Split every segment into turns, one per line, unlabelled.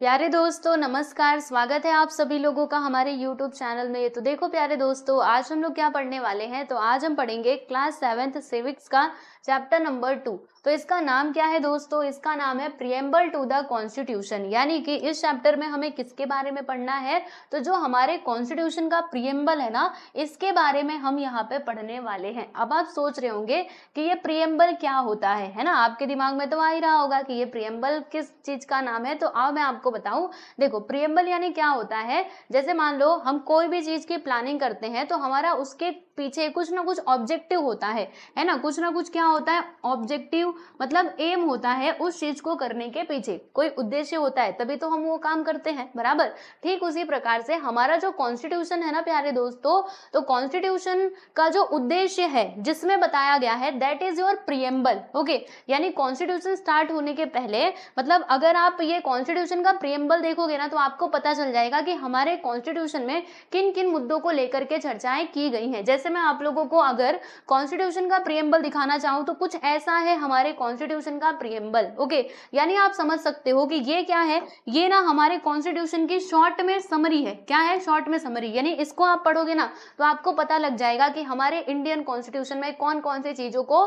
प्यारे दोस्तों नमस्कार, स्वागत है आप सभी लोगों का हमारे YouTube चैनल में। तो देखो प्यारे दोस्तों, आज हम लोग क्या पढ़ने वाले हैं। तो आज हम पढ़ेंगे क्लास 7th सिविक्स का चैप्टर नंबर 2। तो इसका नाम क्या है दोस्तों? इसका नाम है प्रिएम्बल टू द कॉन्स्टिट्यूशन। यानी कि इस चैप्टर में हमें किसके बारे में पढ़ना है? तो जो हमारे कॉन्स्टिट्यूशन का प्रिएम्बल है ना, इसके बारे में हम यहाँ पे पढ़ने वाले हैं। अब आप सोच रहे होंगे कि ये प्रिएम्बल क्या होता है ना? आपके दिमाग में तो आ ही रहा होगा कि ये प्रिएम्बल किस चीज का नाम है। तो अब मैं आपको बताऊं, देखो प्रिएम्बल यानी क्या होता है। जैसे मान लो हम कोई भी चीज की प्लानिंग करते हैं तो हमारा उसके पीछे कुछ ना कुछ ऑब्जेक्टिव होता है ना? कुछ ना कुछ क्या होता है? ऑब्जेक्टिव मतलब एम होता है। उस चीज को करने के पीछे कोई उद्देश्य होता है, तभी तो हम वो काम करते हैं, बराबर। ठीक उसी प्रकार से हमारा जो कॉन्स्टिट्यूशन है ना प्यारे दोस्तों, तो कॉन्स्टिट्यूशन का जो उद्देश्य है जिसमें बताया गया है, that is your preamble. Okay, यानी कॉन्स्टिट्यूशन स्टार्ट होने के पहले, मतलब अगर आप ये कॉन्स्टिट्यूशन का प्रिएम्बल देखोगे ना, तो आपको पता चल जाएगा कि हमारे कॉन्स्टिट्यूशन में किन किन मुद्दों को लेकर के चर्चाएं की गई हैं। जैसे मैं आप लोगों को अगर कॉन्स्टिट्यूशन का प्रिएम्बल दिखाना चाहूं तो कुछ ऐसा है हमारे कॉन्स्टिट्यूशन का प्रिएम्बल। ओके, यानी आप समझ सकते हो कि ये क्या है। ये ना हमारे कॉन्स्टिट्यूशन की शॉर्ट में समरी है। क्या है? शॉर्ट में समरी। यानी इसको आप पढ़ोगे ना तो आपको पता लग जाएगा कि हमारे इंडियन कॉन्स्टिट्यूशन में कौन कौन सी चीजों को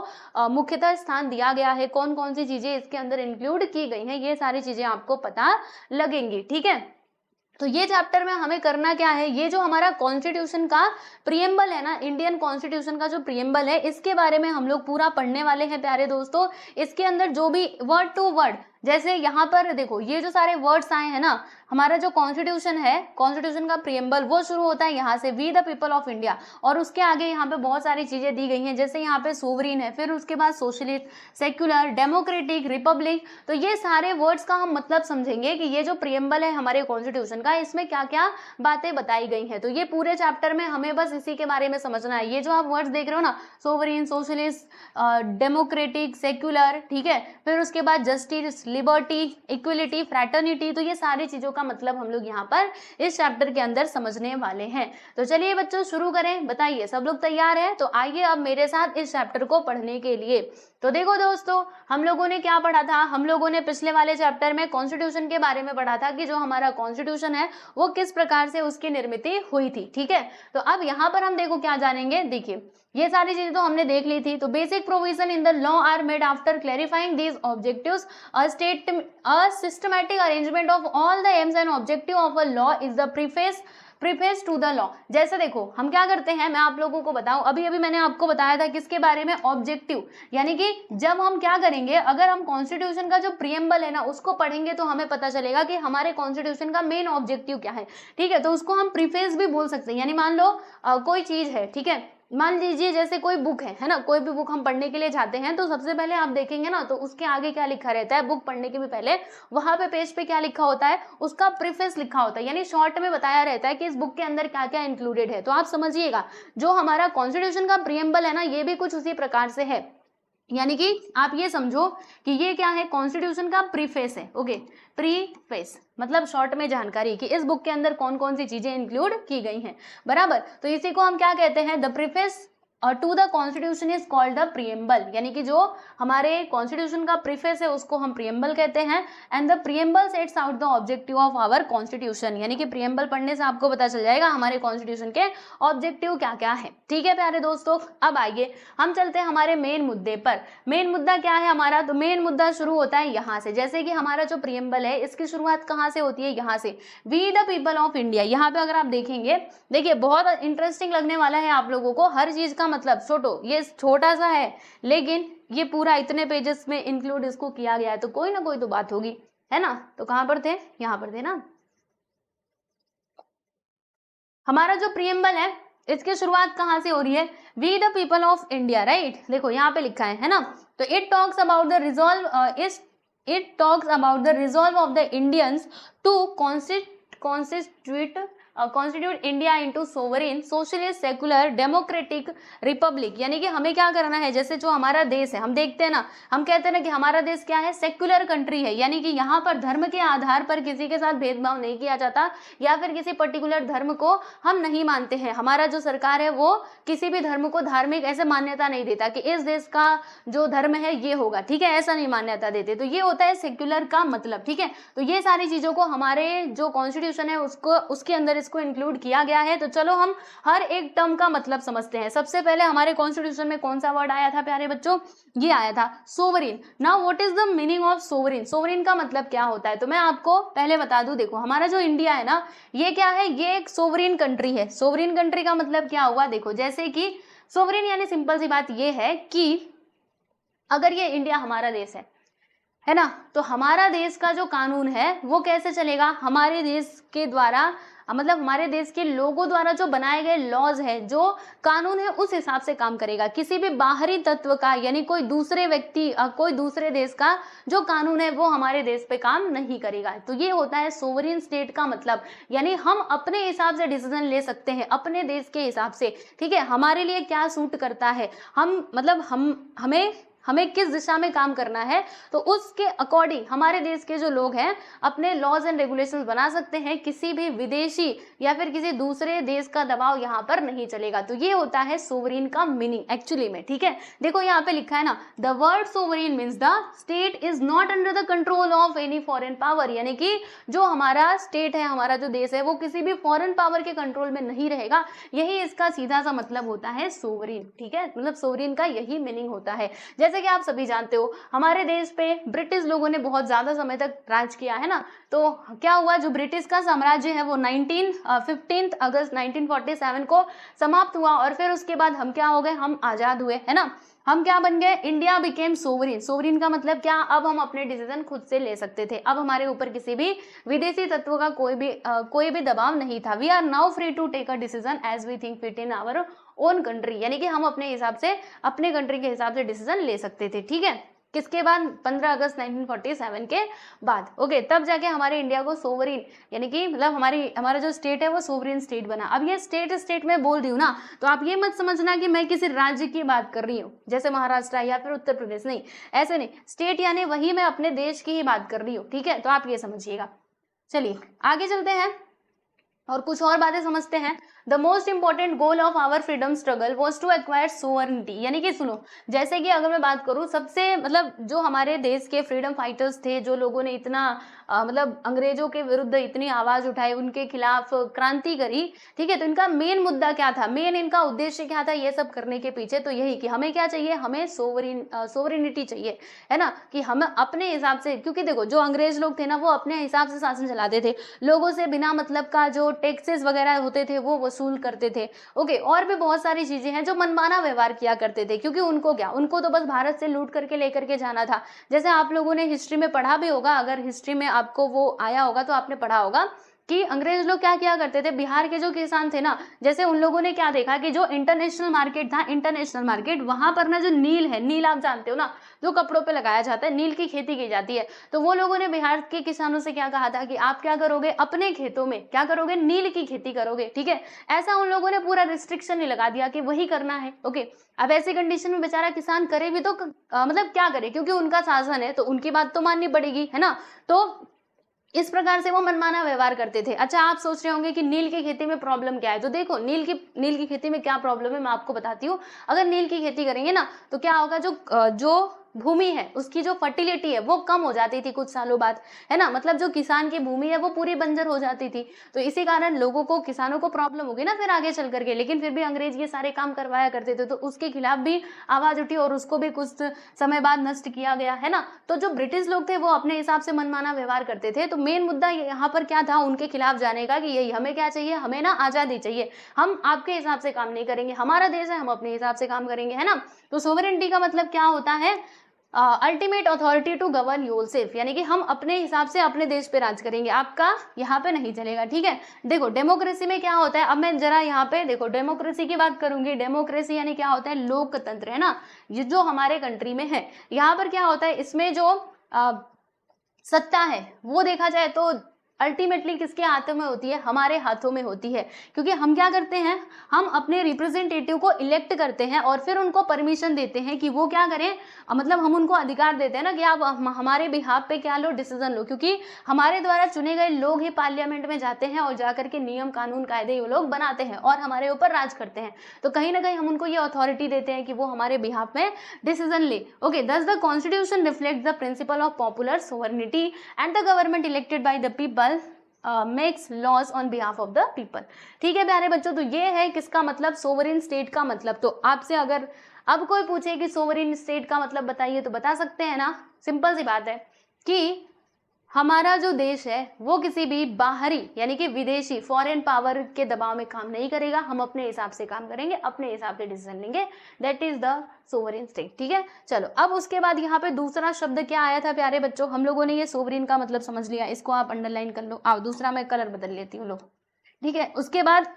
मुख्यतः स्थान दिया गया है, कौन कौन सी चीजें इसके अंदर इंक्लूड की गई हैं। ये सारी चीजें आपको पता लगेंगी, ठीक है। तो ये चैप्टर में हमें करना क्या है, ये जो हमारा कॉन्स्टिट्यूशन का प्रिएम्बल है ना, इंडियन कॉन्स्टिट्यूशन का जो प्रिएम्बल है, इसके बारे में हम लोग पूरा पढ़ने वाले हैं प्यारे दोस्तों। इसके अंदर जो भी वर्ड टू वर्ड, जैसे यहाँ पर देखो ये जो सारे वर्ड्स आए हैं ना, हमारा जो कॉन्स्टिट्यूशन है, कॉन्स्टिट्यूशन का प्रिएम्बल, वो शुरू होता है यहाँ से, we the people of India. और उसके आगे यहाँ पे बहुत सारी चीजें दी गई हैं, जैसे यहाँ पे सोवरीन है, फिर उसके बाद सोशलिस्ट, सेक्युलर, डेमोक्रेटिक, रिपब्लिक। तो ये सारे वर्ड्स का हम मतलब समझेंगे कि ये जो प्रिएम्बल है हमारे कॉन्स्टिट्यूशन का, इसमें क्या क्या बातें बताई गई हैं। तो ये पूरे चैप्टर में हमें बस इसी के बारे में समझना है। ये जो आप वर्ड्स देख रहे हो ना, सोवरीन, सोशलिस्ट, डेमोक्रेटिक, सेक्युलर, ठीक है, फिर उसके बाद जस्टिस, लिबर्टी, इक्वलिटी, फ्रैटर्निटी, तो ये सारी चीजों का मतलब हम लोग यहाँ पर इस चैप्टर के अंदर समझने वाले हैं। तो चलिए बच्चों शुरू करें। बताइए सब लोग तैयार हैं? तो आइए अब मेरे साथ इस चैप्टर को पढ़ने के लिए। तो देखो दोस्तों, हम लोगों ने क्या पढ़ा था? हम लोगों ने पिछले वाले चैप्टर में कॉन्स्टिट्यूशन के बारे में पढ़ा था कि जो हमारा कॉन्स्टिट्यूशन है वो किस प्रकार से उसकी निर्मित हुई थी, ठीक है। तो अब यहाँ पर हम देखो क्या जानेंगे। देखिए ये सारी चीजें तो हमने देख ली थी। तो basic provision in the law are made after clarifying these objectives. A systematic arrangement of all the aims and objective of a law is the preface to the law. जैसे देखो हम क्या करते हैं, मैं आप लोगों को बताऊं, अभी अभी मैंने आपको बताया था किसके बारे में? ऑब्जेक्टिव। यानी कि जब हम क्या करेंगे, अगर हम कॉन्स्टिट्यूशन का जो प्रिएम्बल है ना उसको पढ़ेंगे तो हमें पता चलेगा कि हमारे कॉन्स्टिट्यूशन का मेन ऑब्जेक्टिव क्या है, ठीक है। तो उसको हम प्रीफेस भी बोल सकते हैं। यानी मान लो कोई चीज है, ठीक है, मान लीजिए जैसे कोई बुक है ना, कोई भी बुक हम पढ़ने के लिए जाते हैं तो सबसे पहले आप देखेंगे ना तो उसके आगे क्या लिखा रहता है, बुक पढ़ने के भी पहले वहां पे पेज पे क्या लिखा होता है, उसका प्रीफेस लिखा होता है। यानी शॉर्ट में बताया रहता है कि इस बुक के अंदर क्या क्या इंक्लूडेड है। तो आप समझिएगा जो हमारा कॉन्स्टिट्यूशन का प्रिएम्बल है ना, ये भी कुछ उसी प्रकार से है। यानी कि आप ये समझो कि ये क्या है, कॉन्स्टिट्यूशन का प्रीफेस है। ओके, प्रीफेस मतलब शॉर्ट में जानकारी कि इस बुक के अंदर कौन कौन सी चीजें इंक्लूड की गई हैं, बराबर। तो इसी को हम क्या कहते हैं? The preface to the constitution is called the preamble. यानी कि जो हमारे कॉन्स्टिट्यूशन का प्रीफेस है उसको हम प्रिएम्बल कहते हैं। And the preamble sets out the objective of our constitution. यानी कि प्रिएम्बल पढ़ने से आपको पता चल जाएगा हमारे कॉन्स्टिट्यूशन के ऑब्जेक्टिव क्या क्या है, ठीक है प्यारे दोस्तों। अब आइए हम चलते हैं हमारे मेन मुद्दे पर। मेन मुद्दा क्या है हमारा? तो मेन मुद्दा शुरू होता है यहाँ से। जैसे कि हमारा जो प्रिएम्बल है इसकी शुरुआत कहाँ से होती है? यहाँ से, we the people of India. यहाँ पे अगर आप देखेंगे, देखिए बहुत इंटरेस्टिंग लगने वाला है आप लोगों को। हर चीज का मतलब छोटो, ये छोटा सा है लेकिन ये पूरा इतने पेजेस में इंक्लूड इसको किया गया है, तो कोई ना कोई तो बात होगी, है ना। तो कहां पर थे? यहाँ पर थे ना। हमारा जो प्रिएम्बल है इसकी शुरुआत कहां से हो रही है? We the people of India, right. देखो यहाँ पे लिखा है ना। तो it talks about the resolve of the Indians to constitute constitute India into sovereign socialist secular democratic republic, यानी कि हमें क्या करना है, जैसे जो हमारा देश है, हम देखते हैं ना, हम कहते हैं ना कि हमारा देश क्या है, सेक्युलर कंट्री है, यानी कि यहाँ पर धर्म के आधार पर किसी के साथ भेदभाव नहीं किया जाता या फिर किसी पर्टिकुलर धर्म को हम नहीं मानते हैं। हमारा जो सरकार है वो किसी भी धर्म को धार्मिक ऐसे मान्यता नहीं देता कि इस देश का जो धर्म है ये होगा, ठीक है, ऐसा नहीं मान्यता देते। तो ये होता है सेक्युलर का मतलब, ठीक है। तो ये सारी चीजों को हमारे जो कॉन्स्टिट्यूशन है उसको उसके अंदर इसको इंक्लूड किया गया है। तो चलो हम हर एक टर्म का मतलब समझते हैं। सबसे पहले हमारे कॉन्स्टिट्यूशन में कौन सा वर्ड आया था प्यारे बच्चों, ये आया था sovereign. Now what is the meaning of sovereign, sovereign का मतलब क्या होता है, तो मैं आपको पहले बता दूं। देखो हमारा जो इंडिया है ना, ये क्या है, ये एक सोवरेन कंट्री है। सोवरेन कंट्री का मतलब क्या हुआ, देखो जैसे कि सोवरेन यानी सिंपल सी बात ये है कि अगर ये इंडिया हमारा देश है ना, तो हमारा देश का जो कानून है वो कैसे चलेगा, हमारे देश के द्वारा, मतलब हमारे देश के लोगों द्वारा जो बनाए गए लॉज है, जो कानून है, उस हिसाब से काम करेगा। किसी भी बाहरी तत्व का, यानी कोई दूसरे व्यक्ति कोई दूसरे देश का जो कानून है वो हमारे देश पे काम नहीं करेगा। तो ये होता है सोवरेन स्टेट का मतलब, यानी हम अपने हिसाब से डिसीजन ले सकते हैं अपने देश के हिसाब से, ठीक है, हमारे लिए क्या सूट करता है, हम मतलब हमें किस दिशा में काम करना है, तो उसके अकॉर्डिंग हमारे देश के जो लोग हैं अपने लॉज एंड रेगुलेशंस बना सकते हैं। किसी भी विदेशी या फिर किसी दूसरे देश का दबाव यहाँ पर नहीं चलेगा। तो ये होता है सोवरेन का मीनिंग एक्चुअली में, ठीक है। देखो यहाँ पे लिखा है ना, the word sovereign means the state is not under the control of any foreign power, यानी कि जो हमारा स्टेट है, हमारा जो देश है, वो किसी भी फॉरेन पावर के कंट्रोल में नहीं रहेगा। यही इसका सीधा सा मतलब होता है सोवरेन, ठीक है, मतलब सोवरेन का यही मीनिंग होता है। जैसे कि आप सभी जानते हो हमारे देश पे ब्रिटिश लोगों ने बहुत ज्यादा समय तक राज किया है ना, तो क्या हुआ, जो ब्रिटिश का साम्राज्य है वो 15 अगस्त 1947 को समाप्त हुआ और फिर उसके बाद हम क्या हो गए, हम आजाद हुए, है ना, हम क्या बन गए, इंडिया बिकेम सोवरेन। सोवरेन का मतलब क्या, अब हम अपने डिसीजन खुद से ले सकते थे, अब हमारे ऊपर किसी भी विदेशी तत्व का कोई भी दबाव नहीं था। We are now free to take a decision as we think fit in our own country, यानी कि हम अपने हिसाब से अपने कंट्री के हिसाब से डिसीजन ले सकते थे, ठीक है। किसके बाद, 15 अगस्त 1947 के बाद, ओके, तब जाके हमारे इंडिया को सोवरेन, यानी कि मतलब हमारा जो स्टेट है वो सोवरेन स्टेट बना। अब ये स्टेट में बोल रही हूँ ना, तो आप ये मत समझना कि मैं किसी राज्य की बात कर रही हूँ जैसे महाराष्ट्र या फिर उत्तर प्रदेश, नहीं, ऐसे नहीं, स्टेट यानी वही मैं अपने देश की ही बात कर रही हूँ, ठीक है, तो आप ये समझिएगा। चलिए आगे चलते हैं और कुछ और बातें समझते हैं। The most important goal of our freedom struggle was to acquire sovereignty, यानी कि सुनो, जैसे कि अगर मैं बात करूं, सबसे मतलब जो हमारे देश के फ्रीडम फाइटर्स थे, जो लोगों ने इतना मतलब अंग्रेजों के विरुद्ध इतनी आवाज उठाई, उनके खिलाफ क्रांति करी, ठीक है, तो इनका मेन मुद्दा क्या था, मेन इनका उद्देश्य क्या था ये सब करने के पीछे, तो यही कि हमें क्या चाहिए, हमें सोवरेनिटी चाहिए, है ना, कि हम अपने हिसाब से, क्योंकि देखो जो अंग्रेज लोग थे ना वो अपने हिसाब से शासन चलाते थे, लोगों से बिना मतलब का जो टैक्सेस वगैरह होते थे वो वसूल करते थे, ओके, और भी बहुत सारी चीजें हैं, जो मनमाना व्यवहार किया करते थे, क्योंकि उनको क्या, उनको तो बस भारत से लूट करके लेकर के जाना था। जैसे आप लोगों ने हिस्ट्री में पढ़ा भी होगा, अगर हिस्ट्री में आपको वो आया होगा तो आपने पढ़ा होगा कि अंग्रेज लोग क्या किया करते थे, बिहार के जो किसान थे ना, जैसे उन लोगों ने क्या देखा कि जो इंटरनेशनल मार्केट था, इंटरनेशनल मार्केट, वहां पर ना जो नील है, नील आप जानते हो ना, जो कपड़ों पे लगाया जाता है, नील की खेती की जाती है, तो वो लोगों ने बिहार के किसानों से क्या कहा था कि आप क्या करोगे, अपने खेतों में क्या करोगे, नील की खेती करोगे, ठीक है, ऐसा उन लोगों ने पूरा रिस्ट्रिक्शन ही लगा दिया कि वही करना है, ओके। अब ऐसी कंडीशन में बेचारा किसान करे भी तो मतलब क्या करे, क्योंकि उनका शासन है तो उनकी बात तो माननी पड़ेगी, है ना, तो इस प्रकार से वो मनमाना व्यवहार करते थे। अच्छा, आप सोच रहे होंगे कि नील की खेती में प्रॉब्लम क्या है, तो देखो नील की खेती में क्या प्रॉब्लम है मैं आपको बताती हूँ। अगर नील की खेती करेंगे ना तो क्या होगा, जो भूमि है उसकी जो फर्टिलिटी है वो कम हो जाती थी कुछ सालों बाद, है ना, मतलब जो किसान की भूमि है वो पूरी बंजर हो जाती थी, तो इसी कारण लोगों को, किसानों को प्रॉब्लम होगी ना फिर आगे चल करके, लेकिन फिर भी अंग्रेज ये सारे काम करवाया करते थे, तो उसके खिलाफ भी आवाज उठी और उसको भी कुछ समय बाद नष्ट किया गया, है ना। तो जो ब्रिटिश लोग थे वो अपने हिसाब से मनमाना व्यवहार करते थे, तो मेन मुद्दा यहाँ पर क्या था उनके खिलाफ जाने का, कि यही हमें क्या चाहिए, हमें ना आजादी चाहिए, हम आपके हिसाब से काम नहीं करेंगे, हमारा देश है, हम अपने हिसाब से काम करेंगे, है ना। तो सोवरेनिटी का मतलब क्या होता है, ultimate authority to govern yourself, यानी कि हम अपने हिसाब से अपने देश पे राज करेंगे, आपका यहाँ पे नहीं चलेगा, ठीक है। देखो डेमोक्रेसी में क्या होता है, अब मैं जरा यहाँ पे देखो डेमोक्रेसी की बात करूंगी। डेमोक्रेसी यानी क्या होता है, लोकतंत्र, है ना, ये जो हमारे कंट्री में है, यहाँ पर क्या होता है, इसमें जो सत्ता है वो देखा जाए तो अल्टीमेटली किसके हाथों में होती है? हमारे हाथों में होती है, क्योंकि हम क्या करते हैं, हम अपने रिप्रेजेंटेटिव को इलेक्ट करते हैं और फिर उनको परमिशन देते हैं कि वो क्या करें, मतलब हम उनको अधिकार देते हैं ना कि आप हमारे बिहाफ पे क्या लो, डिसीजन लो, क्योंकि हमारे द्वारा चुने गए लोग ही पार्लियामेंट में जाते हैं और जाकर के नियम कानून कायदे वो लोग बनाते हैं और हमारे ऊपर राज करते हैं। तो कहीं ना कहीं हम उनको ये अथॉरिटी देते हैं कि वो हमारे बिहाफ में डिसीजन ले। Okay, thus the constitution reflect the principle of popular sovereignty and the government elected by the people makes laws on behalf of the people. ठीक है प्यारे बच्चों, तो ये है किसका मतलब, सोवरेन स्टेट का मतलब। तो आपसे अगर अब कोई पूछे कि सोवरेन स्टेट का मतलब बताइए तो बता सकते हैं ना, सिंपल सी बात है कि हमारा जो देश है वो किसी भी बाहरी यानी कि विदेशी फॉरेन पावर के दबाव में काम नहीं करेगा, हम अपने हिसाब से काम करेंगे, अपने हिसाब से डिसीजन लेंगे, that is the sovereign state. ठीक है, चलो अब उसके बाद यहाँ पे दूसरा शब्द क्या आया था प्यारे बच्चों, हम लोगों ने ये सोवरेन का मतलब समझ लिया, इसको आप अंडरलाइन कर लो। आओ दूसरा मैं कलर बदल लेती हूँ, लो ठीक है। उसके बाद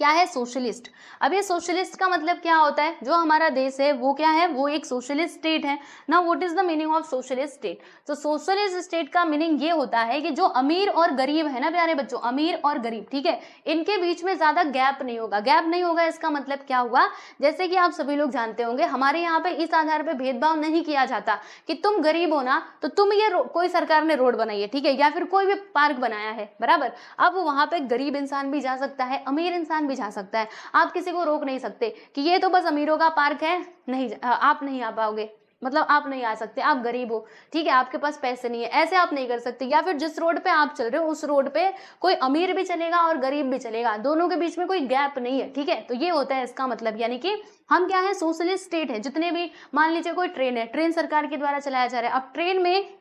क्या है, सोशलिस्ट। अब ये सोशलिस्ट का मतलब क्या होता है, जो हमारा देश है वो क्या है, वो एक सोशलिस्ट स्टेट है ना। What is the meaning of socialist state? तो सोशलिस्ट स्टेट का मीनिंग ये होता है कि जो अमीर और गरीब है ना प्यारे बच्चों, अमीर और गरीब, ठीक है, इनके बीच में ज्यादा गैप नहीं होगा। गैप नहीं होगा इसका मतलब क्या हुआ, जैसे कि आप सभी लोग जानते होंगे हमारे यहाँ पे इस आधार पे भेदभाव नहीं किया जाता कि तुम गरीब हो ना तो तुम ये कोई सरकार ने रोड बनाई है, ठीक है, या फिर कोई भी पार्क बनाया है, बराबर, अब वहां पे गरीब इंसान भी जा सकता है, अमीर इंसान भी जा सकता है। आप किसी को रोक नहीं सकते कि ये तो बस अमीरों का पार्क है, नहीं आप नहीं आ पाओगे, मतलब आप नहीं आ सकते, आप गरीब हो, ठीक है, आपके पास पैसे नहीं है, ऐसे आप नहीं कर सकते। या फिर जिस रोड पे आप चल रहे हो उस रोड पे कोई अमीर भी चलेगा और गरीब भी चलेगा, दोनों के बीच में कोई गैप नहीं है, ठीक है। तो ये होता है इसका मतलब, यानी कि हम क्या है, सोशलिस्ट स्टेट है। जितने भी, मान लीजिए कोई ट्रेन है, ट्रेन सरकार के द्वारा चलाया जा रहा है, अब ट्रेन में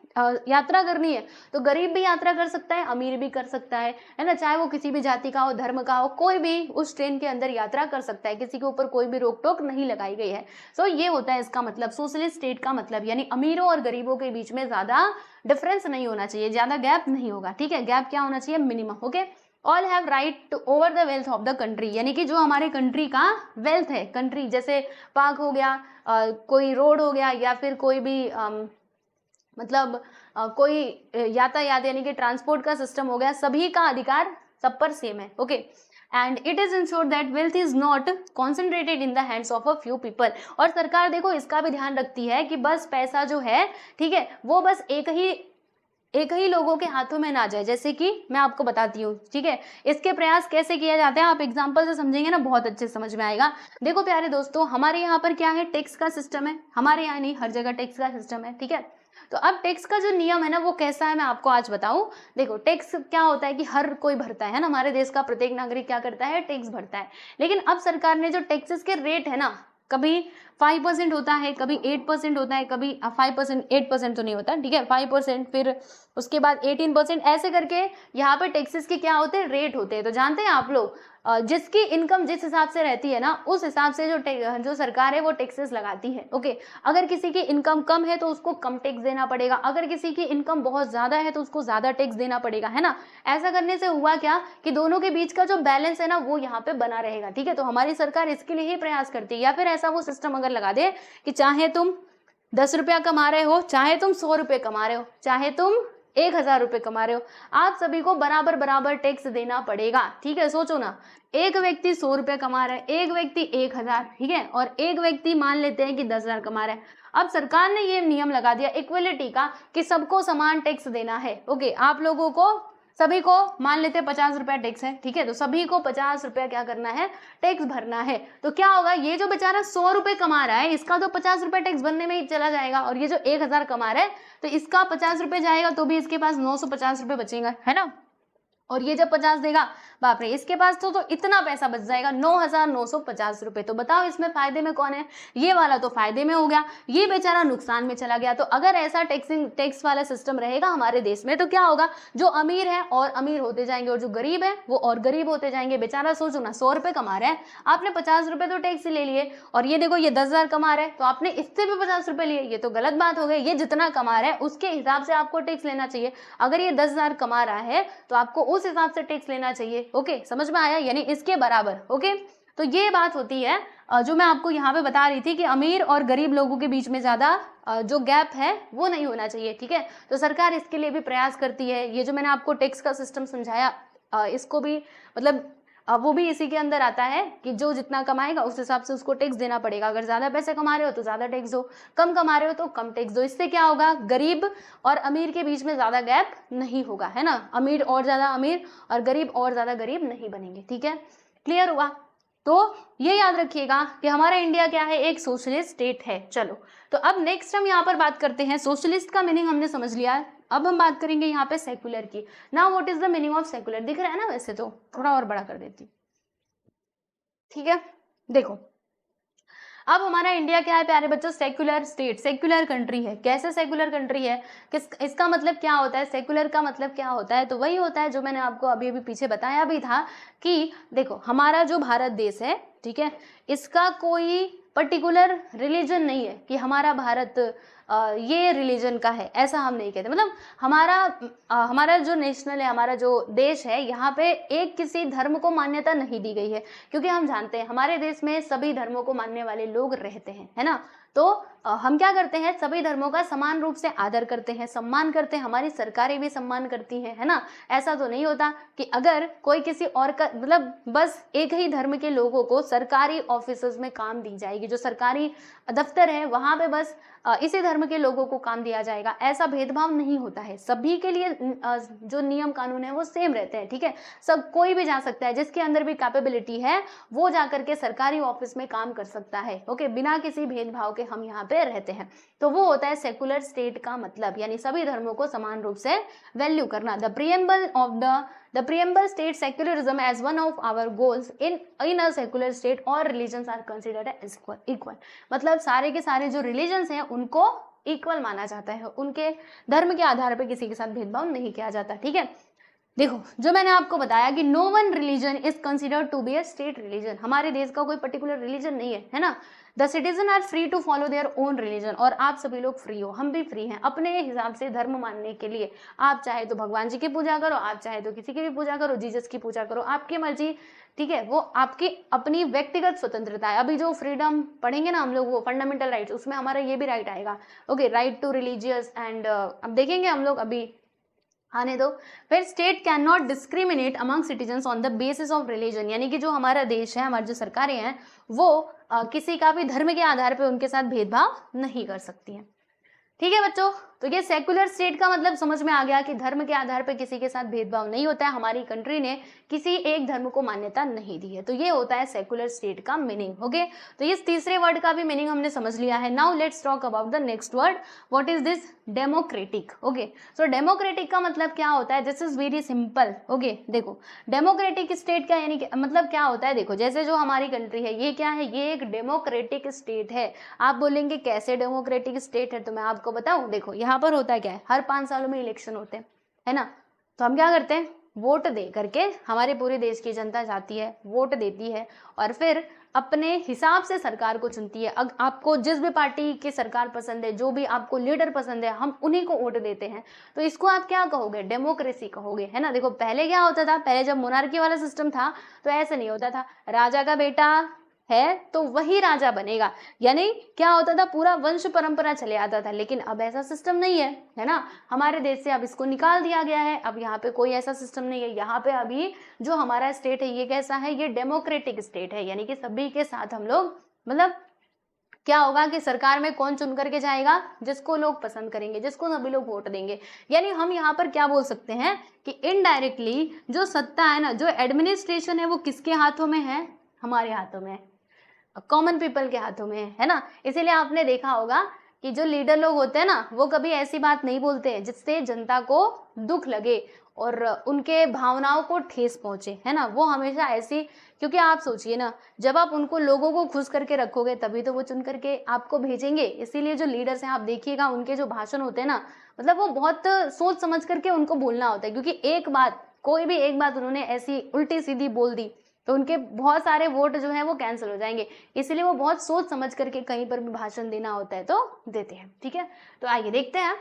यात्रा करनी है तो गरीब भी यात्रा कर सकता है, अमीर भी कर सकता है ना, चाहे वो किसी भी जाति का हो, धर्म का हो, कोई भी उस ट्रेन के अंदर यात्रा कर सकता है, किसी के ऊपर कोई भी रोक टोक नहीं लगाई गई है। सो ये होता है इसका मतलब, सोशलिस्ट स्टेट का मतलब, यानी अमीरों और गरीबों के बीच में ज्यादा डिफरेंस नहीं होना चाहिए, ज्यादा गैप नहीं होगा, ठीक है, गैप क्या होना चाहिए, minimum. Okay, all have right to over the wealth of the country, यानी कि जो हमारे कंट्री का वेल्थ है, कंट्री जैसे पार्क हो गया, कोई रोड हो गया, या फिर कोई भी मतलब कोई यातायात यानी कि ट्रांसपोर्ट का सिस्टम हो गया, सभी का अधिकार सब पर सेम है। Okay, and it is insured that wealth is not concentrated in the hands of a few people. और सरकार देखो इसका भी ध्यान रखती है कि बस पैसा जो है, ठीक है, वो बस एक ही लोगों के हाथों में ना जाए। जैसे कि मैं आपको बताती हूँ, ठीक है, इसके प्रयास कैसे किया जाते हैं, आप एग्जांपल से समझेंगे ना बहुत अच्छे समझ में आएगा। देखो प्यारे दोस्तों, हमारे यहाँ पर क्या है, टैक्स का सिस्टम है, हमारे यहाँ नहीं हर जगह टैक्स का सिस्टम है, ठीक है। तो अब टैक्स का जो नियम है ना वो कैसा है, मैं आपको आज बताऊं। देखो टैक्स क्या होता है कि हर कोई भरता है ना, हमारे देश का प्रत्येक नागरिक क्या करता है, टैक्स भरता है। लेकिन अब सरकार ने जो टैक्सेस के रेट है ना, कभी 5% होता है, कभी 8% होता है, कभी 5%, 8% तो नहीं होता, ठीक है, 5%, फिर उसके बाद 18%, ऐसे करके यहाँ पे टैक्सेस के क्या होते हैं, रेट होते हैं। तो जानते हैं आप लोग, जिसकी इनकम जिस हिसाब से रहती है ना, उस हिसाब से जो सरकार है वो टैक्सेस लगाती है। ओके, अगर किसी की इनकम कम है तो उसको कम टैक्स देना पड़ेगा, अगर किसी की इनकम बहुत ज्यादा है तो उसको ज्यादा टैक्स देना पड़ेगा, है ना। ऐसा करने से हुआ क्या कि दोनों के बीच का जो बैलेंस है ना वो यहाँ पे बना रहेगा, ठीक है। तो हमारी सरकार इसके लिए ही प्रयास करती है। या फिर ऐसा वो सिस्टम अगर लगा दे कि चाहे तुम 10 रुपया कमा रहे हो, चाहे तुम 100 रुपये कमा रहे हो, चाहे तुम 1000 रुपये कमा रहे हो, आप सभी को बराबर बराबर टैक्स देना पड़ेगा, ठीक है। सोचो ना, एक व्यक्ति 100 रुपये कमा रहा है, एक व्यक्ति 1000, ठीक है, और एक व्यक्ति मान लेते हैं कि 10,000 कमा रहा है। अब सरकार ने ये नियम लगा दिया इक्वलिटी का कि सबको समान टैक्स देना है। ओके, आप लोगों को सभी को मान लेते हैं 50 रुपया टैक्स है, ठीक है, तो सभी को 50 रुपया क्या करना है, टैक्स भरना है। तो क्या होगा, ये जो बेचारा 100 रुपये कमा रहा है इसका तो 50 रुपया टैक्स भरने में ही चला जाएगा, और ये जो 1000 कमा रहा है तो इसका 50 रुपये जाएगा, तो भी इसके पास 950 रुपये बचेगा, है ना। और ये जब 50 देगा, बाप रे, इसके पास तो इतना पैसा बच जाएगा, 9,950 रुपए। तो बताओ इसमें फायदे में कौन है, ये वाला तो फायदे में हो गया, ये बेचारा नुकसान में चला गया। तो अगर ऐसा टैक्स वाला सिस्टम रहेगा हमारे देश में तो क्या होगा, जो अमीर है और अमीर होते जाएंगे और जो गरीब है वो और गरीब होते जाएंगे। बेचारा सोचो ना, 100 रुपये कमा रहा है, आपने 50 रुपये तो टैक्स ले लिए, और ये देखो ये 10,000 कमा रहा है तो आपने इससे भी 50 रुपये लिए, ये तो गलत बात हो गई। ये जितना कमा रहा है उसके हिसाब से आपको टैक्स लेना चाहिए। अगर ये 10,000 कमा रहा है तो आपको उस हिसाब से टैक्स लेना चाहिए। ओके, समझ में आया, यानी इसके बराबर। ओके, तो ये बात होती है जो मैं आपको यहाँ पे बता रही थी कि अमीर और गरीब लोगों के बीच में ज़्यादा जो गैप है वो नहीं होना चाहिए, ठीक है। तो सरकार इसके लिए भी प्रयास करती है। ये जो मैंने आपको टैक्स का सिस्टम समझाया, इसको भी मतलब वो भी इसी के अंदर आता है कि जो जितना कमाएगा उस हिसाब से उसको टैक्स देना पड़ेगा। अगर ज़्यादा पैसे कमा रहे हो तो ज़्यादा टैक्स दो, कम कमा रहे हो तो कम टैक्स दो। इससे क्या होगा, गरीब और अमीर के बीच में ज़्यादा गैप नहीं होगा, है ना। अमीर और ज़्यादा अमीर और गरीब और ज़्यादा गरीब नहीं बनेंगे, ठीक है। क्लियर हुआ। तो ये याद रखिएगा कि हमारा इंडिया क्या है, एक सोशलिस्ट स्टेट है। चलो, तो अब नेक्स्ट हम यहाँ पर बात करते हैं, सोशलिस्ट का मीनिंग हमने समझ लिया है। अब हम बात करेंगे यहाँ पे सेक्युलर की। Now what is the meaning of secular, दिख रहा है ना, वैसे तो थोड़ा और बड़ा कर देती, ठीक है। देखो, अब हमारा इंडिया क्या है प्यारे बच्चों, सेक्युलर स्टेट, सेक्युलर कंट्री है। कैसे सेक्युलर कंट्री है, इसका मतलब क्या होता है, सेक्युलर का मतलब क्या होता है, तो वही होता है जो मैंने आपको अभी अभी पीछे बताया भी था कि देखो हमारा जो भारत देश है, ठीक है, इसका कोई पर्टिकुलर रिलीजन नहीं है कि हमारा भारत ये रिलीजन का है, ऐसा हम नहीं कहते। मतलब हमारा जो नेशनल है, हमारा जो देश है, यहाँ पे एक किसी धर्म को मान्यता नहीं दी गई है, क्योंकि हम जानते हैं हमारे देश में सभी धर्मों को मानने वाले लोग रहते हैं, है ना। तो हम क्या करते हैं, सभी धर्मों का समान रूप से आदर करते हैं, सम्मान करते हैं, हमारी सरकारें भी सम्मान करती हैं, है ना। ऐसा तो नहीं होता कि अगर कोई किसी और का मतलब बस एक ही धर्म के लोगों को सरकारी ऑफिसर्स में काम दी जाएगी, जो सरकारी दफ्तर है वहां पे बस इसी धर्म के लोगों को काम दिया जाएगा, ऐसा भेदभाव नहीं होता है। सभी के लिए जो नियम कानून है वो सेम रहते हैं, ठीक है। सब कोई भी जा सकता है, जिसके अंदर भी कैपेबिलिटी है वो जाकर के सरकारी ऑफिस में काम कर सकता है, ओके, बिना किसी भेदभाव के हम यहाँ पे रहते हैं। तो वो होता है सेकुलर स्टेट का मतलब, यानी सभी धर्मों को समान रूप से वैल्यू करना। The preamble states secularism as one of our goals in a secular state. All religions are considered as equal. मतलब सारे के सारे जो religions हैं उनको इक्वल माना जाता है, उनके धर्म के आधार पर किसी के साथ भेदभाव नहीं किया जाता, ठीक है। देखो, जो मैंने आपको बताया कि no one religion is considered to be a state religion, हमारे देश का कोई पर्टिकुलर रिलीजन नहीं है ना। The citizen are free to follow their own religion, और आप सभी लोग फ्री हो, हम भी फ्री हैं अपने हिसाब से धर्म मानने के लिए। आप चाहे तो भगवान जी की पूजा करो, आप चाहे तो किसी की भी पूजा करो, जीसस की पूजा करो, आपकी मर्जी, ठीक है। वो आपकी अपनी व्यक्तिगत स्वतंत्रता है। अभी जो फ्रीडम पढ़ेंगे ना हम लोग, वो फंडामेंटल राइट्स, उसमें हमारा ये भी राइट आएगा, okay, right to religious and अब देखेंगे हम लोग, अभी आने दो। फिर state can not discriminate among citizens on the basis of religion, यानी कि जो हमारा देश है, हमारी जो सरकारें हैं, वो किसी का भी धर्म के आधार पर उनके साथ भेदभाव नहीं कर सकती हैं, ठीक है बच्चों। तो ये सेकुलर स्टेट का मतलब समझ में आ गया कि धर्म के आधार पर किसी के साथ भेदभाव नहीं होता है, हमारी कंट्री ने किसी एक धर्म को मान्यता नहीं दी है। तो ये होता है सेकुलर स्टेट का मीनिंग, ओके। तो इस तीसरे वर्ड का भी मीनिंग हमने समझ लिया है। Now let's talk about the next word, what is this, democratic, okay. So democratic का मतलब क्या होता है, this is very simple, okay. देखो, डेमोक्रेटिक स्टेट का यानी मतलब क्या होता है, देखो जैसे जो हमारी कंट्री है ये क्या है, ये एक डेमोक्रेटिक स्टेट है। आप बोलेंगे कैसे डेमोक्रेटिक स्टेट है, तो मैं आपको बताऊं, देखो यहाँ पर होता है क्या है, हर 5 सालों में इलेक्शन होते हैं, है ना। तो हम क्या करते हैं, वोट दे करके, हमारे पूरे देश की जनता जाती है, वोट देती है, और फिर अपने हिसाब से सरकार को चुनती है। आपको जिस भी पार्टी की सरकार पसंद है, जो भी आपको लीडर पसंद है, हम उन्हीं को वोट देते हैं। तो इसको आप क्या कहोगे, डेमोक्रेसी कहोगे, है ना। देखो पहले क्या होता था, पहले जब मोनार्की वाला सिस्टम था तो ऐसे नहीं होता था, राजा का बेटा है तो वही राजा बनेगा, यानी क्या होता था, पूरा वंश परंपरा चले आता था। लेकिन अब ऐसा सिस्टम नहीं है ना। हमारे देश से अब इसको निकाल दिया गया है, अब यहाँ पे कोई ऐसा सिस्टम नहीं है। यहाँ पे अभी जो हमारा स्टेट है ये कैसा है, ये डेमोक्रेटिक स्टेट है, यानी कि सभी के साथ हम लोग, मतलब क्या होगा कि सरकार में कौन चुन करके जाएगा, जिसको लोग पसंद करेंगे, जिसको सभी लोग वोट देंगे। यानी हम यहाँ पर क्या बोल सकते हैं कि इनडायरेक्टली जो सत्ता है ना, जो एडमिनिस्ट्रेशन है, वो किसके हाथों में है, हमारे हाथों में, कॉमन पीपल के हाथों में, है ना। इसीलिए आपने देखा होगा कि जो लीडर लोग होते हैं ना, वो कभी ऐसी बात नहीं बोलते हैं जिससे जनता को दुख लगे और उनके भावनाओं को ठेस पहुंचे, है ना। वो हमेशा ऐसी, क्योंकि आप सोचिए ना, जब आप उनको, लोगों को खुश करके रखोगे तभी तो वो चुन करके आपको भेजेंगे। इसीलिए जो लीडर्स हैं, आप देखिएगा उनके जो भाषण होते हैं ना, मतलब वो बहुत सोच समझ करके उनको बोलना होता है, क्योंकि एक बात, कोई भी एक बात उन्होंने ऐसी उल्टी सीधी बोल दी तो उनके बहुत सारे वोट जो है वो कैंसिल हो जाएंगे। इसलिए वो बहुत सोच समझ करके कहीं पर भी भाषण देना होता है तो देते हैं, ठीक है। तो आइए देखते हैं,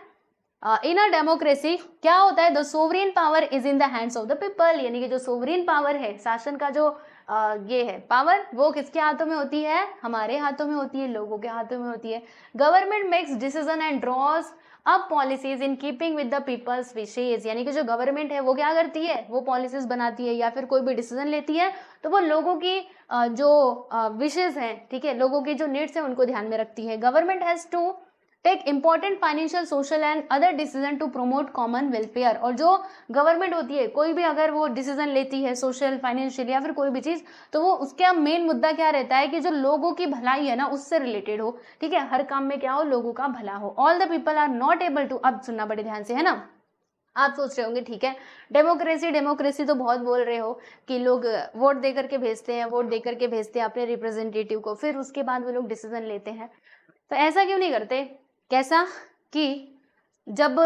इन अ डेमोक्रेसी क्या होता है, the sovereign power is in the hands of the people, यानी कि जो सोवरेन पावर है, शासन का जो ये है पावर, वो किसके हाथों में होती है? हमारे हाथों में होती है, लोगों के हाथों में होती है। Government makes decision and draws up policies in keeping with the people's wishes, यानी कि जो गवर्नमेंट है वो क्या करती है? वो पॉलिसीज बनाती है या फिर कोई भी डिसीजन लेती है तो वो लोगों की जो विशेज हैं, ठीक है, लोगों की जो नीड्स हैं उनको ध्यान में रखती है। Government has to take important financial, social and other decision to promote common welfare, और जो गवर्नमेंट होती है कोई भी अगर वो डिसीजन लेती है सोशल, फाइनेंशियल या फिर कोई भी चीज, तो वो उसका मेन मुद्दा क्या रहता है कि जो लोगों की भलाई है ना उससे रिलेटेड हो, ठीक है, हर काम में क्या हो? लोगों का भला हो। All the people are not able to, अब सुनना बड़े ध्यान से, है ना। आप सोच रहे होंगे ठीक है, डेमोक्रेसी डेमोक्रेसी तो बहुत बोल रहे हो कि लोग वोट दे करके भेजते हैं, वोट दे करके भेजते हैं अपने रिप्रेजेंटेटिव को, फिर उसके बाद वो लोग डिसीजन लेते हैं, तो ऐसा क्यों नहीं करते? कैसा कि जब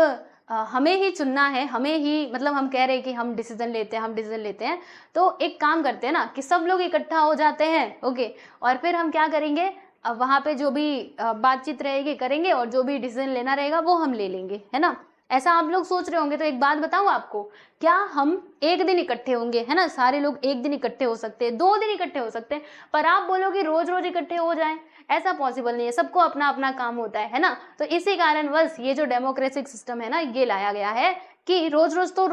हमें ही चुनना है, हमें ही, मतलब हम कह रहे हैं कि हम डिसीजन लेते हैं, हम डिसीजन लेते हैं, तो एक काम करते हैं ना कि सब लोग इकट्ठा हो जाते हैं, ओके, और फिर हम क्या करेंगे, वहाँ पे जो भी बातचीत रहेगी करेंगे और जो भी डिसीजन लेना रहेगा वो हम ले लेंगे, है ना। ऐसा आप लोग सोच रहे होंगे, तो एक बात बताऊं आपको, क्या हम एक दिन इकट्ठे होंगे? है ना, सारे लोग एक दिन इकट्ठे हो सकते हैं, 2 दिन इकट्ठे हो सकते हैं, पर आप बोलोगे रोज रोज इकट्ठे हो जाएं, ऐसा पॉसिबल नहीं है, सबको अपना अपना काम होता है ना। तो इसी कारण बस ये जो डेमोक्रेटिक सिस्टम है ना ये लाया गया है कि रोज रोज तो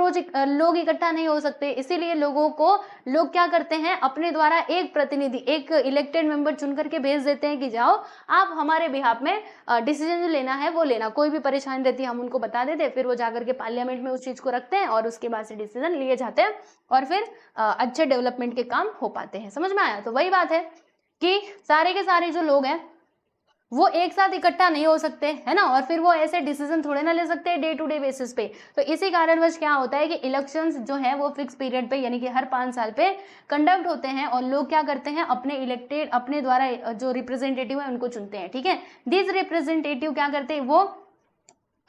लोग इकट्ठा नहीं हो सकते, इसीलिए लोगों को लोग क्या करते हैं, अपने द्वारा एक प्रतिनिधि, एक इलेक्टेड मेंबर चुन करके भेज देते हैं कि जाओ आप हमारे बिहाफ में डिसीजन जो लेना है वो लेना, कोई भी परेशानी रहती है हम उनको बता देते हैं, फिर वो जाकर के पार्लियामेंट में उस चीज को रखते हैं और उसके बाद से डिसीजन लिए जाते हैं और फिर अच्छे डेवलपमेंट के काम हो पाते हैं। समझ में आया? तो वही बात है कि सारे के सारे जो लोग हैं वो एक साथ इकट्ठा नहीं हो सकते, है ना, और फिर वो ऐसे डिसीजन थोड़े ना ले सकते डे टू डे बेसिस पे। तो इसी कारणवश क्या होता है कि इलेक्शंस जो है वो फिक्स पीरियड पे, यानी कि हर 5 साल पे कंडक्ट होते हैं और लोग क्या करते हैं, अपने इलेक्टेड, अपने द्वारा जो रिप्रेजेंटेटिव है उनको चुनते हैं, ठीक है। दिस रिप्रेजेंटेटिव क्या करते हैं, वो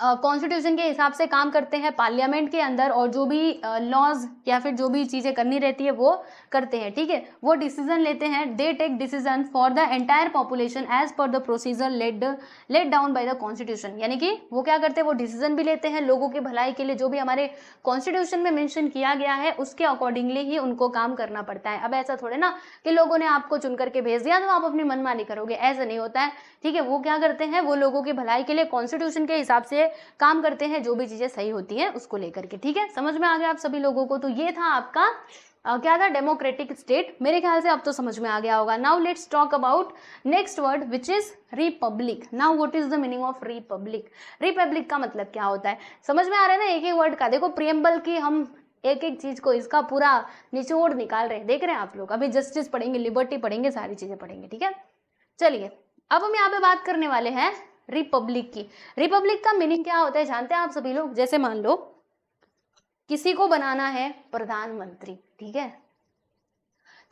कॉन्स्टिट्यूशन के हिसाब से काम करते हैं पार्लियामेंट के अंदर, और जो भी लॉज या फिर जो भी चीजें करनी रहती है वो करते हैं, ठीक है। वो डिसीजन लेते हैं, they take decision for the entire population as per the procedure laid down by the constitution, यानी कि वो क्या करते हैं, वो डिसीजन भी लेते हैं लोगों की भलाई के लिए, जो भी हमारे कॉन्स्टिट्यूशन में मेंशन किया गया है उसके अकॉर्डिंगली ही उनको काम करना पड़ता है। अब ऐसा थोड़े ना कि लोगों ने आपको चुन करके भेज दिया तो आप अपनी मनमानी करोगे, ऐसा नहीं होता है, ठीक है। वो क्या करते हैं, वो लोगों की भलाई के लिए कॉन्स्टिट्यूशन के हिसाब से काम करते हैं, जो भी चीजें सही होती हैं उसको लेकर के, ठीक है। समझ में आ गया आप सभी लोगों को? तो ये था आपका क्या था, डेमोक्रेटिक स्टेट। मेरे ख्याल से अब तो समझ में आ गया होगा। Now let's talk about next word which is Republic. Now what is the meaning of Republic? Republic का मतलब क्या होता है, समझ में आ रहा है ना एक एक वर्ड का? देखो प्रियम्बल की हम एक एक चीज को, इसका पूरा निचोड़ निकाल रहे हैं, देख रहे हैं आप लोग। अभी जस्टिस पढ़ेंगे, लिबर्टी पढ़ेंगे, सारी चीजें पढ़ेंगे, ठीक है। चलिए अब हम यहाँ पे बात करने वाले हैं रिपब्लिक की। रिपब्लिक का मीनिंग क्या होता है जानते हैं आप सभी लोग? जैसे मान लो किसी को बनाना है प्रधानमंत्री, ठीक है,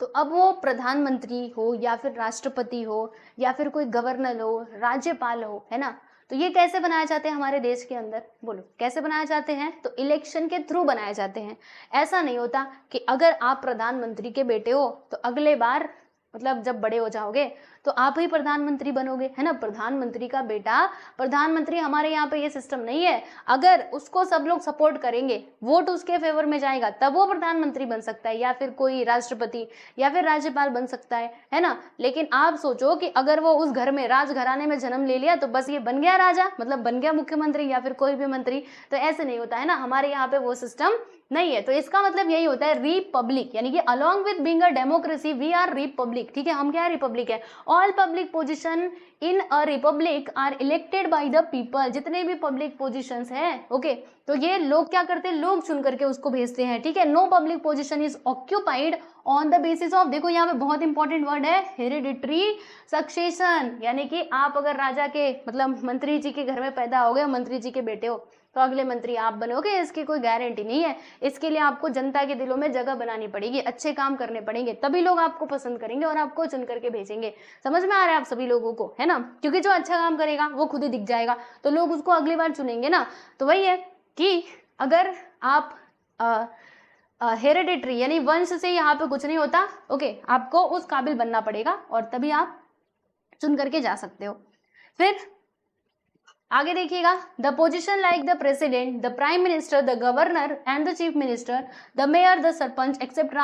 तो अब वो प्रधानमंत्री हो या फिर राष्ट्रपति हो या फिर कोई गवर्नर हो, राज्यपाल हो, है ना, तो ये कैसे बनाए जाते हैं हमारे देश के अंदर? बोलो कैसे बनाए जाते हैं? तो इलेक्शन के थ्रू बनाए जाते हैं। ऐसा नहीं होता कि अगर आप प्रधानमंत्री के बेटे हो तो अगले बार, मतलब जब बड़े हो जाओगे तो आप ही प्रधानमंत्री बनोगे, है ना। प्रधानमंत्री का बेटा प्रधानमंत्री, हमारे यहाँ पे ये सिस्टम नहीं है। अगर उसको सब लोग सपोर्ट करेंगे, वोट उसके फेवर में जाएगा, तब वो प्रधानमंत्री बन सकता है या फिर कोई राष्ट्रपति या फिर राज्यपाल बन सकता है ना। लेकिन आप सोचो कि अगर वो उस घर में, राजघराने में जन्म ले लिया तो बस ये बन गया राजा, मतलब बन गया मुख्यमंत्री या फिर कोई भी मंत्री, तो ऐसे नहीं होता है ना, हमारे यहाँ पे वो सिस्टम नहीं है। तो इसका मतलब यही होता है रिपब्लिक, यानी कि along with being a democracy we are republic, ठीक है। हम क्या है, रिपब्लिक है। All public position in a republic are elected by the people. जितने भी पब्लिक पोजीशंस हैं, ओके, तो ये लोग क्या करते हैं, लोग चुन करके उसको भेजते हैं, ठीक है। No public position is occupied on the basis of, देखो यहाँ पे बहुत इंपॉर्टेंट वर्ड है, हेरिडिटरी सक्सेशन, यानी कि आप अगर राजा के, मतलब मंत्री जी के घर में पैदा हो गए, मंत्री जी के बेटे हो, तो अगले मंत्री आप बनोगे, इसकी कोई गारंटी नहीं है। इसके लिए आपको जनता के दिलों में जगह बनानी पड़ेगी, अच्छे काम करने पड़ेंगे, तभी लोग आपको पसंद करेंगे और आपको चुन करके भेजेंगे। समझ में आ रहा है आप सभी लोगों को, है ना, क्योंकि जो अच्छा काम करेगा वो खुद ही दिख जाएगा, तो लोग उसको अगली बार चुनेंगे ना। तो वही है कि अगर आप हेरिडिटरी यानी वंश से यहाँ पे कुछ नहीं होता, ओके, आपको उस काबिल बनना पड़ेगा और तभी आप चुन करके जा सकते हो। फिर आगे देखिएगा, the position like the president, the prime minister, the governor and the chief minister, the mayor, the sarpanch etcetera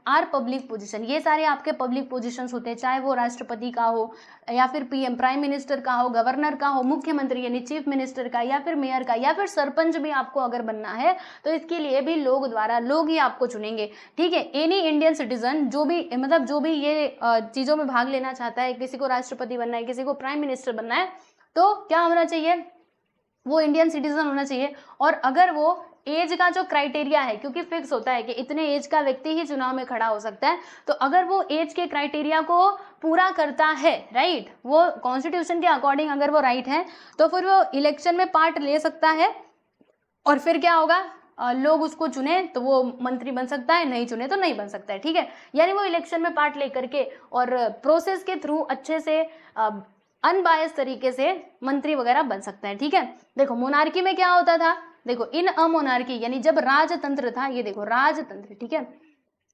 are public position. ये सारे आपके पब्लिक पोजिशंस होते हैं, चाहे वो राष्ट्रपति का हो या फिर पीएम प्राइम मिनिस्टर का हो, गवर्नर का हो, मुख्यमंत्री यानी चीफ मिनिस्टर का, या फिर मेयर का, या फिर सरपंच भी आपको अगर बनना है तो इसके लिए भी लोग ही आपको चुनेंगे। ठीक है, एनी इंडियन सिटीजन जो भी मतलब जो भी ये चीज़ों में भाग लेना चाहता है, किसी को राष्ट्रपति बनना है, किसी को प्राइम मिनिस्टर बनना है, तो क्या होना चाहिए, वो इंडियन सिटीजन होना चाहिए। और अगर वो एज का जो क्राइटेरिया है, क्योंकि फिक्स होता है कि इतने एज का व्यक्ति ही चुनाव में खड़ा हो सकता है, तो अगर वो एज के क्राइटेरिया को पूरा करता है, राइट, वो कॉन्स्टिट्यूशन के अकॉर्डिंग अगर वो राइट है, तो फिर वो इलेक्शन में पार्ट ले सकता है। और फिर क्या होगा, लोग उसको चुने तो वो मंत्री बन सकता है, नहीं चुने तो नहीं बन सकता है। ठीक है, यानी वो इलेक्शन में पार्ट लेकर के और प्रोसेस के थ्रू अच्छे से अनबायस तरीके से मंत्री वगैरह बन सकता है। ठीक है, देखो मोनार्की में क्या होता था, देखो इन अ मोनार्की यानी जब राजतंत्र था, ये देखो राजतंत्र, ठीक है,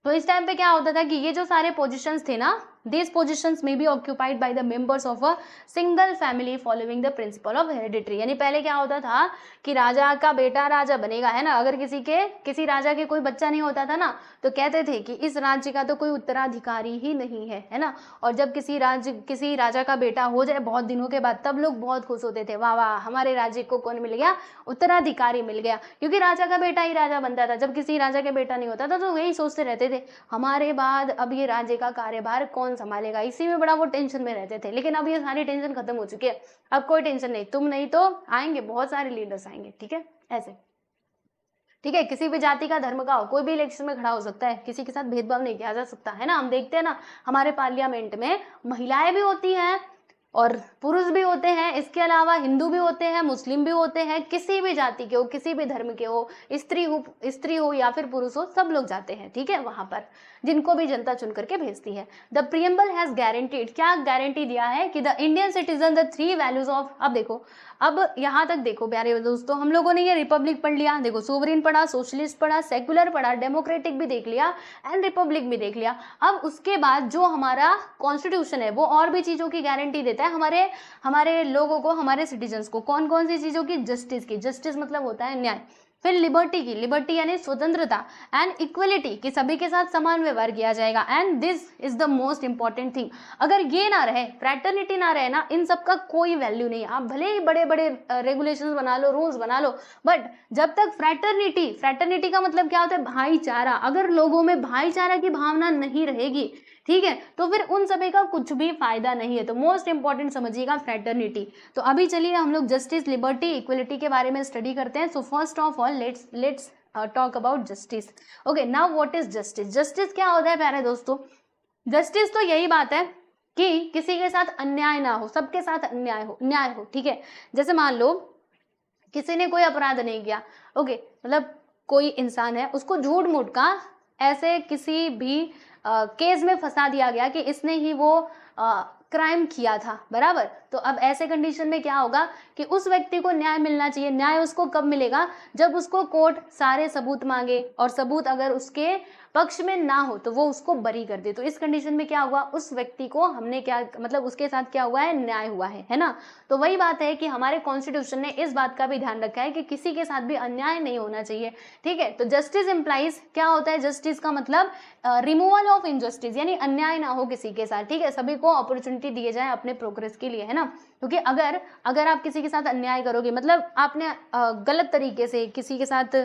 तो इस टाइम पे क्या होता था कि ये जो सारे पोजीशंस थे ना, these positions may be occupied by the members of a single family following the principle of hereditary। यानी पहले क्या होता था कि राजा का बेटा राजा बनेगा, है ना, अगर किसी राजा के कोई बच्चा नहीं होता था ना, तो कहते थे कि इस राज्य का तो कोई उत्तराधिकारी ही नहीं है, है ना। और जब किसी राजा का बेटा हो जाए बहुत दिनों के बाद, तब लोग बहुत खुश होते थे, वाह वाह हमारे राज्य को कौन मिल गया, उत्तराधिकारी मिल गया, क्योंकि राजा का बेटा ही राजा बनता था। जब किसी राजा का बेटा नहीं होता था तो वही सोचते रहते थे हमारे बाद अब ये राज्य का कार्यभार कौन संभालेगा, इसी में बड़ा वो टेंशन में रहते थे। लेकिन अब ये सारी टेंशन खत्म हो चुकी है, अब कोई टेंशन नहीं, तुम नहीं तो आएंगे, बहुत सारे लीडर्स आएंगे। ठीक है, ऐसे, ठीक है, किसी भी जाति का धर्म का हो, कोई भी इलेक्शन में खड़ा हो सकता है, किसी के साथ भेदभाव नहीं किया जा सकता, है ना। हम देखते हैं ना हमारे पार्लियामेंट में महिलाएं भी होती हैं और पुरुष भी होते हैं, इसके अलावा हिंदू भी होते हैं, मुस्लिम भी होते हैं, किसी भी जाति के हो, किसी भी धर्म के हो, स्त्री हो या फिर पुरुष हो, सब लोग जाते हैं। ठीक है, वहां पर जिनको भी जनता चुन करके भेजती है। द प्रियम्बल हैज गारंटीड, क्या गारंटी दिया है कि the Indian citizen the 3 values of, अब देखो, अब यहाँ तक देखो प्यारे दोस्तों, हम लोगों ने ये रिपब्लिक पढ़ लिया, देखो सोवरेन पढ़ा, सोशलिस्ट पढ़ा, सेकुलर पढ़ा, डेमोक्रेटिक भी देख लिया एंड रिपब्लिक भी देख लिया। अब उसके बाद जो हमारा कॉन्स्टिट्यूशन है वो और भी चीजों की गारंटी देता है हमारे लोगों को, हमारे सिटीजन्स को। कौन कौन सी चीजों की, जस्टिस की, जस्टिस मतलब होता है न्याय, फिर लिबर्टी की, लिबर्टी यानी स्वतंत्रता, एंड इक्वलिटी कि सभी के साथ समान व्यवहार किया जाएगा, and this is the most important thing. अगर ये ना रहे, फ्रैटर्निटी ना रहे ना, इन सब का कोई वैल्यू नहीं। आप भले ही बड़े बड़े रेगुलेशंस बना लो, रूल्स बना लो, बट जब तक फ्रैटर्निटी का मतलब क्या होता है, भाईचारा, अगर लोगों में भाईचारा की भावना नहीं रहेगी, ठीक है, तो फिर उन सभी का कुछ भी फायदा नहीं है। तो मोस्ट इंपॉर्टेंट समझिएगा फ्रैटर्निटी। तो अभी चलिए हम लोग जस्टिस, लिबर्टी, इक्वलिटी के बारे में स्टडी करते हैं। So first of all let's talk about justice. Okay, now what is justice. Justice क्या होता है प्यारे दोस्तों, जस्टिस तो यही बात है कि किसी के साथ अन्याय ना हो, सबके साथ न्याय हो। ठीक है, जैसे मान लो किसी ने कोई अपराध नहीं किया, ओके, मतलब कोई इंसान है, उसको झूठ मूठ का ऐसे किसी भी केस में फंसा दिया गया कि इसने ही वो क्राइम किया था, बराबर। तो अब ऐसे कंडीशन में क्या होगा कि उस व्यक्ति को न्याय मिलना चाहिए। न्याय उसको कब मिलेगा, जब उसको कोर्ट सारे सबूत मांगे और सबूत अगर उसके पक्ष में ना हो तो वो उसको बरी कर दे। तो इस कंडीशन में क्या हुआ, उस व्यक्ति को हमने क्या मतलब उसके साथ क्या हुआ है, न्याय हुआ है ना। तो वही बात है कि हमारे कॉन्स्टिट्यूशन ने इस बात का भी ध्यान रखा है कि किसी के साथ भी अन्याय नहीं होना चाहिए। ठीक है, तो जस्टिस इंप्लाइज क्या होता है, जस्टिस का मतलब रिमूवल ऑफ इनजस्टिस, यानी अन्याय ना हो किसी के साथ। ठीक है, सभी को अपॉर्चुनिटी दिए जाए अपने प्रोग्रेस के लिए, है ना। क्योंकि अगर आप किसी के साथ अन्याय करोगे, मतलब आपने गलत तरीके से किसी के साथ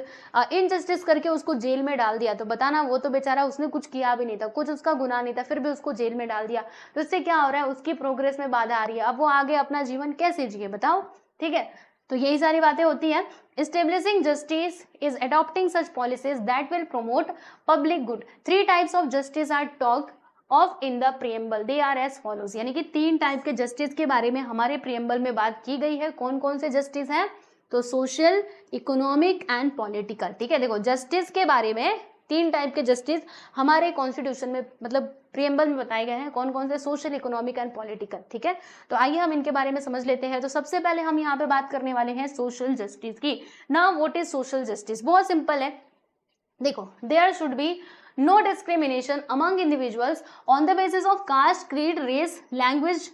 इनजस्टिस करके उसको जेल में डाल दिया, तो बताना वो तो बेचारा उसने कुछ किया भी नहीं था, कुछ उसका गुनाह नहीं था, फिर भी उसको जेल में डाल दिया, तो इससे क्या हो रहा है, उसकी प्रोग्रेस में बाधा आ रही है। अब वो आगे अपना जीवन कैसे जिए बताओ। ठीक है, तो यही सारी बातें होती हैं। Establishing justice is adopting such policies that will promote public good. 3 types of justice are talked of in the preamble. They are as follows. यानी कि 3 टाइप के जस्टिस के बारे में हमारे प्रियम्बल में बात की गई है। कौन कौन से जस्टिस हैं, तो सोशल, इकोनॉमिक एंड पॉलिटिकल। ठीक है, देखो जस्टिस के बारे में 3 टाइप के जस्टिस हमारे कॉन्स्टिट्यूशन में मतलब प्रियम्बल में बताए गए हैं। कौन कौन से, सोशल, इकोनॉमिक एंड पॉलिटिकल। ठीक है, तो आइए हम इनके बारे में समझ लेते हैं। तो सबसे पहले हम यहाँ पे बात करने वाले हैं सोशल जस्टिस की। Now what is social justice, बहुत सिंपल है। देखो, there should be no discrimination among individuals on the basis of caste, creed, race, language,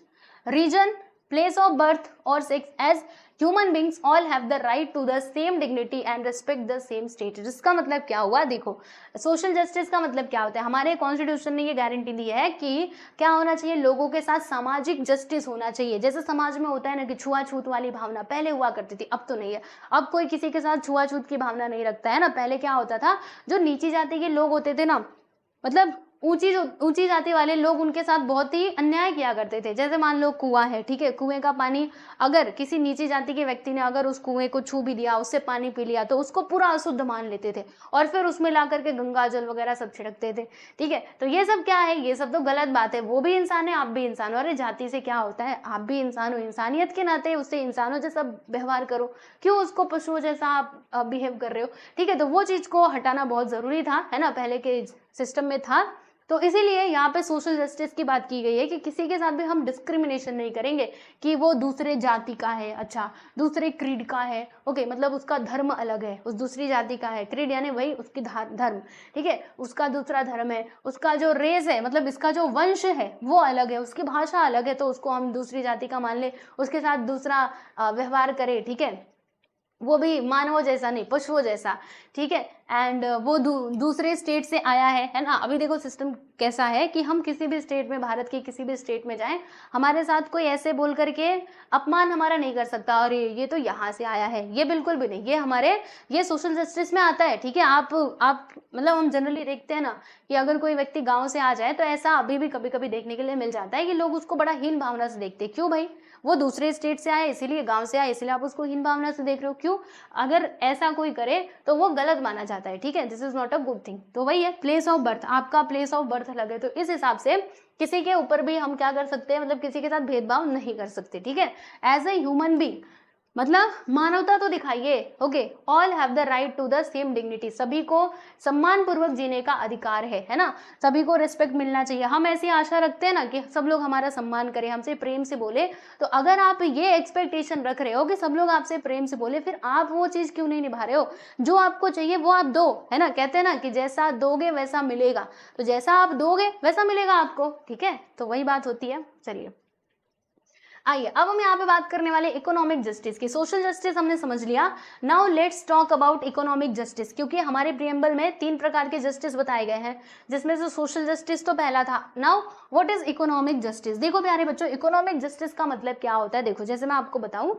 region, place of birth और sex as human beings all have the right to the same dignity and respect the same state. जिसका मतलब क्या हुआ, देखो social justice का मतलब क्या होता है, हमारे कॉन्स्टिट्यूशन ने ये गारंटी दी है कि क्या होना चाहिए, लोगों के साथ सामाजिक जस्टिस होना चाहिए। जैसे समाज में होता है ना कि छुआछूत वाली भावना पहले हुआ करती थी, अब तो नहीं है। अब कोई किसी के साथ छुआछूत की भावना नहीं रखता है ना। पहले क्या होता था, जो नीची जाति के लोग होते थे ना, मतलब ऊंची जाति वाले लोग, उनके साथ बहुत ही अन्याय किया करते थे। जैसे मान लो कुआं है, ठीक है, कुएं का पानी अगर किसी नीची जाति के व्यक्ति ने अगर उस कुएं को छू भी दिया, उससे पानी पी लिया, तो उसको पूरा अशुद्ध मान लेते थे और फिर उसमें ला करके गंगा जल वगैरह सब छिड़कते थे। ठीक है, तो ये सब क्या है, ये सब तो गलत बात है। वो भी इंसान है, आप भी इंसान हो। अरे जाति से क्या होता है, आप भी इंसान हो, इंसानियत के नाते उससे इंसानों जैसा व्यवहार करो, क्यों उसको पशुओं जैसा आप बिहेव कर रहे हो। ठीक है, तो वो चीज को हटाना बहुत जरूरी था, है ना, पहले के सिस्टम में था। तो इसीलिए यहाँ पे सोशल जस्टिस की बात की गई है कि किसी के साथ भी हम डिस्क्रिमिनेशन नहीं करेंगे कि वो दूसरे जाति का है, अच्छा दूसरे क्रीड का है, ओके, मतलब उसका धर्म अलग है, उस दूसरी जाति का है, क्रीड यानी वही उसकी धर्म, ठीक है, उसका दूसरा धर्म है, उसका जो रेस है, मतलब इसका जो वंश है वो अलग है, उसकी भाषा अलग है, तो उसको हम दूसरी जाति का मान ले, उसके साथ दूसरा व्यवहार करें। ठीक है, वो भी मानवों जैसा नहीं, पशुओं जैसा। ठीक है, एंड वो दूसरे स्टेट से आया है ना। अभी देखो सिस्टम कैसा है कि हम किसी भी स्टेट में, भारत के किसी भी स्टेट में जाएं, हमारे साथ कोई ऐसे बोल करके अपमान हमारा नहीं कर सकता, और ये तो यहाँ से आया है, ये बिल्कुल भी नहीं। ये सोशल जस्टिस में आता है। ठीक है, आप मतलब हम जनरली देखते हैं ना कि अगर कोई व्यक्ति गाँव से आ जाए, तो ऐसा अभी भी कभी कभी देखने के लिए मिल जाता है कि लोग उसको बड़ा हीन भावना से देखते हैं। क्यों भाई, वो दूसरे स्टेट से आए, इसीलिए गांव से आए, इसलिए आप उसको हीन भावना से देख रहे हो, क्यों? अगर ऐसा कोई करे तो वो गलत माना जाता है। ठीक है, this is not a good thing. तो वही है, प्लेस ऑफ बर्थ, आपका प्लेस ऑफ बर्थ अलग है, तो इस हिसाब से किसी के ऊपर भी हम क्या कर सकते हैं, मतलब किसी के साथ भेदभाव नहीं कर सकते। ठीक है, एज ए ह्यूमन बीइंग, मतलब मानवता तो दिखाइए। Okay, all have the right to the same dignity, सभी को सम्मान पूर्वक जीने का अधिकार है ना, सभी को रिस्पेक्ट मिलना चाहिए। हम ऐसी आशा रखते हैं ना कि सब लोग हमारा सम्मान करें, हमसे प्रेम से बोले। तो अगर आप ये एक्सपेक्टेशन रख रहे हो कि सब लोग आपसे प्रेम से बोले, फिर आप वो चीज क्यों नहीं निभा रहे हो? जो आपको चाहिए वो आप दो, है ना। कहते हैं ना कि जैसा दोगे वैसा मिलेगा, तो जैसा आप दोगे वैसा मिलेगा आपको। ठीक है, तो वही बात होती है। चलिए आइए, अब हम यहाँ पे बात करने वाले इकोनॉमिक जस्टिस की। सोशल जस्टिस हमने समझ लिया, now let's talk about economic justice, क्योंकि हमारे प्रियम्बल में 3 प्रकार के जस्टिस बताए गए हैं, जिसमें से सोशल जस्टिस तो पहला था। Now what is economic justice? देखो प्यारे बच्चों, इकोनॉमिक जस्टिस का मतलब क्या होता है। देखो, जैसे मैं आपको बताऊं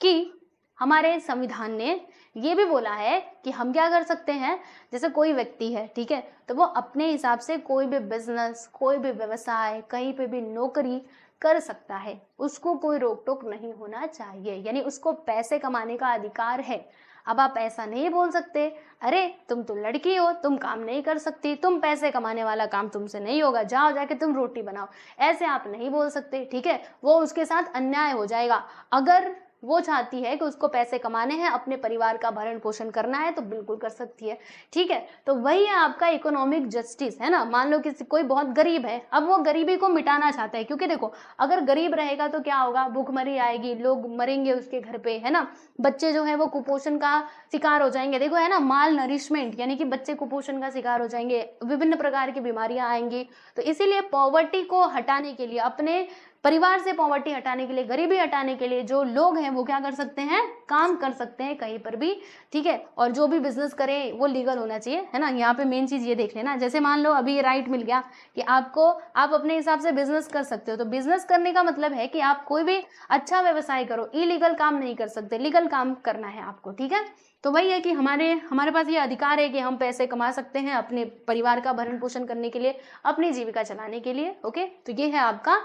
कि हमारे संविधान ने ये भी बोला है कि हम क्या कर सकते हैं, जैसे कोई व्यक्ति है, ठीक है, तो वो अपने हिसाब से कोई भी बिजनेस, कोई भी व्यवसाय, कहीं पे भी नौकरी कर सकता है, उसको कोई रोक टोक नहीं होना चाहिए, यानी उसको पैसे कमाने का अधिकार है। अब आप ऐसा नहीं बोल सकते, अरे तुम तो लड़की हो, तुम काम नहीं कर सकती, तुम पैसे कमाने वाला काम तुमसे नहीं होगा, जाओ जाके तुम रोटी बनाओ, ऐसे आप नहीं बोल सकते। ठीक है, वो उसके साथ अन्याय हो जाएगा। अगर वो चाहती है कि उसको पैसे कमाने हैं, अपने परिवार का भरण पोषण करना है, तो बिल्कुल कर सकती है। ठीक है, तो वही है आपका इकोनॉमिक जस्टिस, है ना। मान लो किसी कोई बहुत गरीब है, अब वो गरीबी को मिटाना चाहता है, क्योंकि देखो अगर गरीब रहेगा तो क्या होगा, भूखमरी आएगी, लोग मरेंगे उसके घर पे, है ना। बच्चे जो है वो कुपोषण का शिकार हो जाएंगे। देखो, है ना, माल नरिशमेंट, यानी कि बच्चे कुपोषण का शिकार हो जाएंगे, विभिन्न प्रकार की बीमारियां आएंगी। तो इसीलिए पॉवर्टी को हटाने के लिए, अपने परिवार से पॉवर्टी हटाने के लिए, गरीबी हटाने के लिए जो लोग हैं वो क्या कर सकते हैं, काम कर सकते हैं कहीं पर भी। ठीक है, और जो भी बिजनेस करें वो लीगल होना चाहिए, है ना। यहाँ पे मेन चीज ये देख लेना, जैसे मान लो अभी ये राइट मिल गया कि आप अपने हिसाब से बिजनेस कर सकते हो, तो बिजनेस करने का मतलब है कि आप कोई भी अच्छा व्यवसाय करो, इलीगल काम नहीं कर सकते, लीगल काम करना है आपको। ठीक है, तो वही है कि हमारे पास ये अधिकार है कि हम पैसे कमा सकते हैं अपने परिवार का भरण पोषण करने के लिए, अपनी जीविका चलाने के लिए। ओके, तो ये है आपका,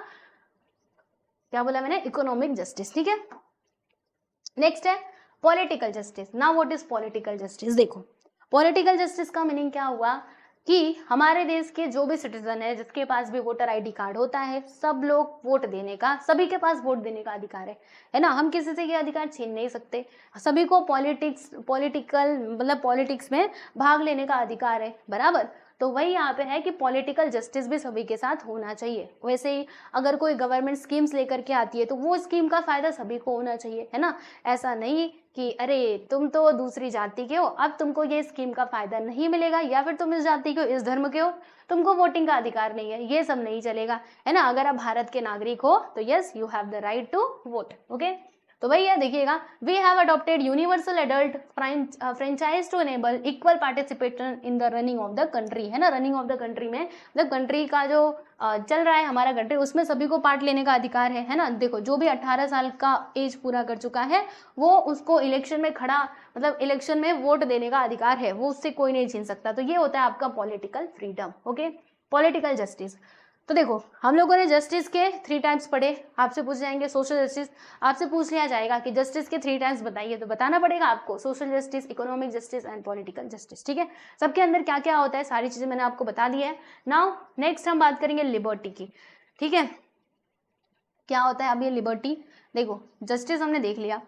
क्या बोला मैंने, इकोनॉमिक जस्टिस। ठीक है, नेक्स्ट है political justice. Now what is political justice? देखो, पॉलिटिकल जस्टिस का मीनिंग क्या हुआ कि हमारे देश के जो भी सिटीजन है, जिसके पास भी वोटर आईडी कार्ड होता है, सब लोग वोट देने का, सभी के पास वोट देने का अधिकार है ना। हम किसी से ये अधिकार छीन नहीं सकते, सभी को पॉलिटिक्स में भाग लेने का अधिकार है, बराबर। तो वही यहाँ पे है कि पॉलिटिकल जस्टिस भी सभी के साथ होना चाहिए। वैसे ही अगर कोई गवर्नमेंट स्कीम्स लेकर के आती है, तो वो स्कीम का फायदा सभी को होना चाहिए, है ना। ऐसा नहीं कि अरे तुम तो दूसरी जाति के हो, अब तुमको ये स्कीम का फायदा नहीं मिलेगा, या फिर तुम इस जाति के हो, इस धर्म के हो, तुमको वोटिंग का अधिकार नहीं है, ये सब नहीं चलेगा, है ना। अगर आप भारत के नागरिक हो तो yes you have the right to vote. Okay, तो वही है, देखिएगा, we have adopted universal adult franchise to enable equal participation in the running of the country, है ना। रनिंग ऑफ द कंट्री में मतलब कंट्री का जो चल रहा है हमारा कंट्री, उसमें सभी को पार्ट लेने का अधिकार है ना। देखो, जो भी 18 साल का एज पूरा कर चुका है वो उसको इलेक्शन में खड़ा मतलब इलेक्शन में वोट देने का अधिकार है, वो उससे कोई नहीं छीन सकता। तो ये होता है आपका political freedom. Okay, political justice. तो देखो, हम लोगों ने जस्टिस के 3 टाइप्स पढ़े। आपसे पूछ जाएंगे सोशल जस्टिस, आपसे पूछ लिया जाएगा कि जस्टिस के 3 टाइप्स बताइए, तो बताना पड़ेगा आपको social justice, economic justice and political justice. ठीक है, सबके अंदर क्या क्या होता है सारी चीजें मैंने आपको बता दी है। नाउ नेक्स्ट हम बात करेंगे लिबर्टी की। ठीक है, क्या होता है अब ये लिबर्टी। देखो, जस्टिस हमने देख लिया,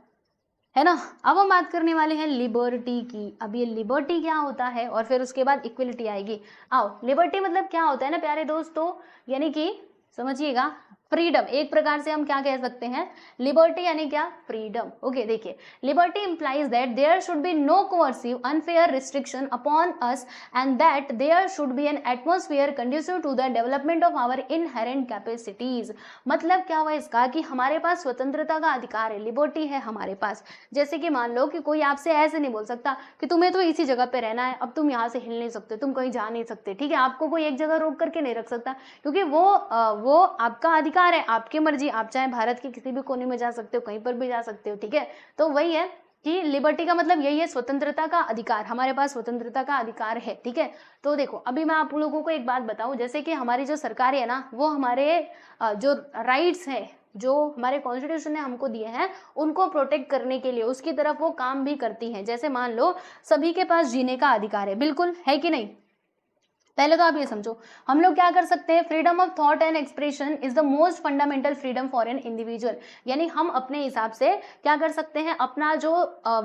है ना। अब हम बात करने वाले हैं लिबर्टी की। अब ये लिबर्टी क्या होता है और फिर उसके बाद इक्वलिटी आएगी। आओ, लिबर्टी मतलब क्या होता है ना प्यारे दोस्तों, यानी कि समझिएगा, फ्रीडम। एक प्रकार से हम क्या कह सकते हैं, लिबर्टी यानी क्या, फ्रीडम। ओके, देखिए, liberty implies that there should be no coercive unfair restriction upon us and that there should be an atmosphere conducive to the development of our inherent capacities. मतलब क्या हुआ इसका कि हमारे पास स्वतंत्रता का अधिकार है, लिबर्टी है हमारे पास। जैसे कि मान लो कि कोई आपसे ऐसे नहीं बोल सकता कि तुम्हें तो इसी जगह पे रहना है, अब तुम यहाँ से हिल नहीं सकते, तुम कहीं जा नहीं सकते। ठीक है, आपको कोई एक जगह रोक करके नहीं रख सकता, क्योंकि वो आपका अधिकार है, आपकी मर्जी, आप चाहे भारत के किसी भी कोने में जा सकते हो, कहीं पर भी जा सकते हो। ठीक है, तो वही है कि लिबर्टी का मतलब यही है, स्वतंत्रता का अधिकार। हमारे पास स्वतंत्रता का अधिकार है। ठीक है, तो देखो, अभी मैं आप लोगों को एक बात बताऊं, जैसे कि हमारी जो सरकार है ना, वो हमारे जो राइट्स है, जो हमारे कॉन्स्टिट्यूशन ने हमको दिए हैं, उनको प्रोटेक्ट करने के लिए उसकी तरफ वो काम भी करती हैं। जैसे मान लो सभी के पास जीने का अधिकार है, बिल्कुल है कि नहीं। पहले तो आप ये समझो, हम लोग क्या कर सकते हैं, freedom of thought and expression is the most fundamental freedom for an individual. यानी हम अपने हिसाब से क्या कर सकते हैं, अपना जो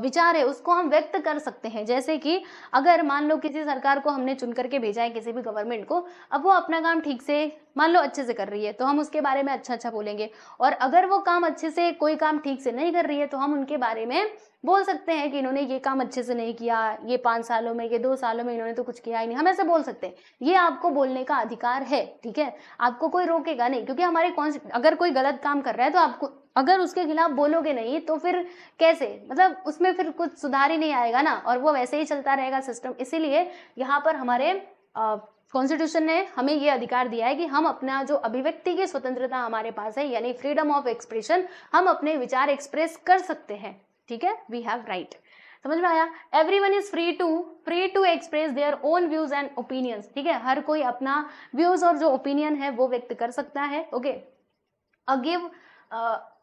विचार है उसको हम व्यक्त कर सकते हैं। जैसे कि अगर मान लो किसी सरकार को हमने चुन करके भेजा है, किसी भी गवर्नमेंट को, अब वो अपना काम ठीक से मान लो अच्छे से कर रही है, तो हम उसके बारे में अच्छा अच्छा बोलेंगे। और अगर वो काम अच्छे से, कोई काम ठीक से नहीं कर रही है, तो हम उनके बारे में बोल सकते हैं कि इन्होंने ये काम अच्छे से नहीं किया, ये 5 सालों में, ये 2 सालों में इन्होंने तो कुछ किया ही नहीं, हम ऐसे बोल सकते हैं। ये आपको बोलने का अधिकार है। ठीक है, आपको कोई रोकेगा नहीं, क्योंकि हमारे अगर कोई गलत काम कर रहा है तो आपको, अगर उसके खिलाफ बोलोगे नहीं तो फिर कैसे, मतलब उसमें फिर कुछ सुधार ही नहीं आएगा ना, और वो वैसे ही चलता रहेगा सिस्टम। इसीलिए यहाँ पर हमारे कॉन्स्टिट्यूशन ने हमें ये अधिकार दिया है कि हम अपना जो अभिव्यक्ति की स्वतंत्रता हमारे पास है, यानी फ्रीडम ऑफ एक्सप्रेशन, हम अपने विचार एक्सप्रेस कर सकते हैं। ठीक है, वी हैव राइट। समझ में आया। Everyone is free to express their own views and opinions. ठीक है, हर कोई अपना व्यूज और जो ओपिनियन है वो व्यक्त कर सकता है। Okay,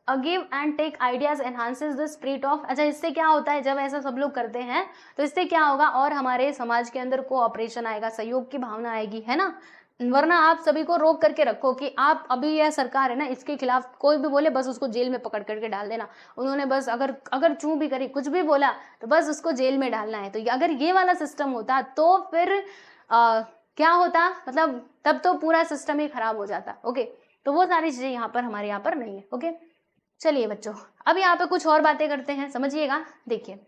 a give and take ideas enhances the spirit of. अच्छा, इससे क्या होता है, जब ऐसा सब लोग करते हैं तो इससे क्या होगा, और हमारे समाज के अंदर कोऑपरेशन आएगा, सहयोग की भावना आएगी, है ना। वरना आप सभी को रोक करके रखो कि आप, अभी यह सरकार है ना, इसके खिलाफ कोई भी बोले बस उसको जेल में पकड़ करके डाल देना। उन्होंने बस अगर चूं भी करी, कुछ भी बोला, तो बस उसको जेल में डालना है। तो अगर ये वाला सिस्टम होता तो फिर क्या होता, मतलब तब तो पूरा सिस्टम ही खराब हो जाता। ओके, तो वो सारी चीजें यहाँ पर हमारे यहाँ पर नहीं है। ओके, चलिए बच्चों, अब यहाँ पे कुछ और बातें करते हैं, समझिएगा। देखिए,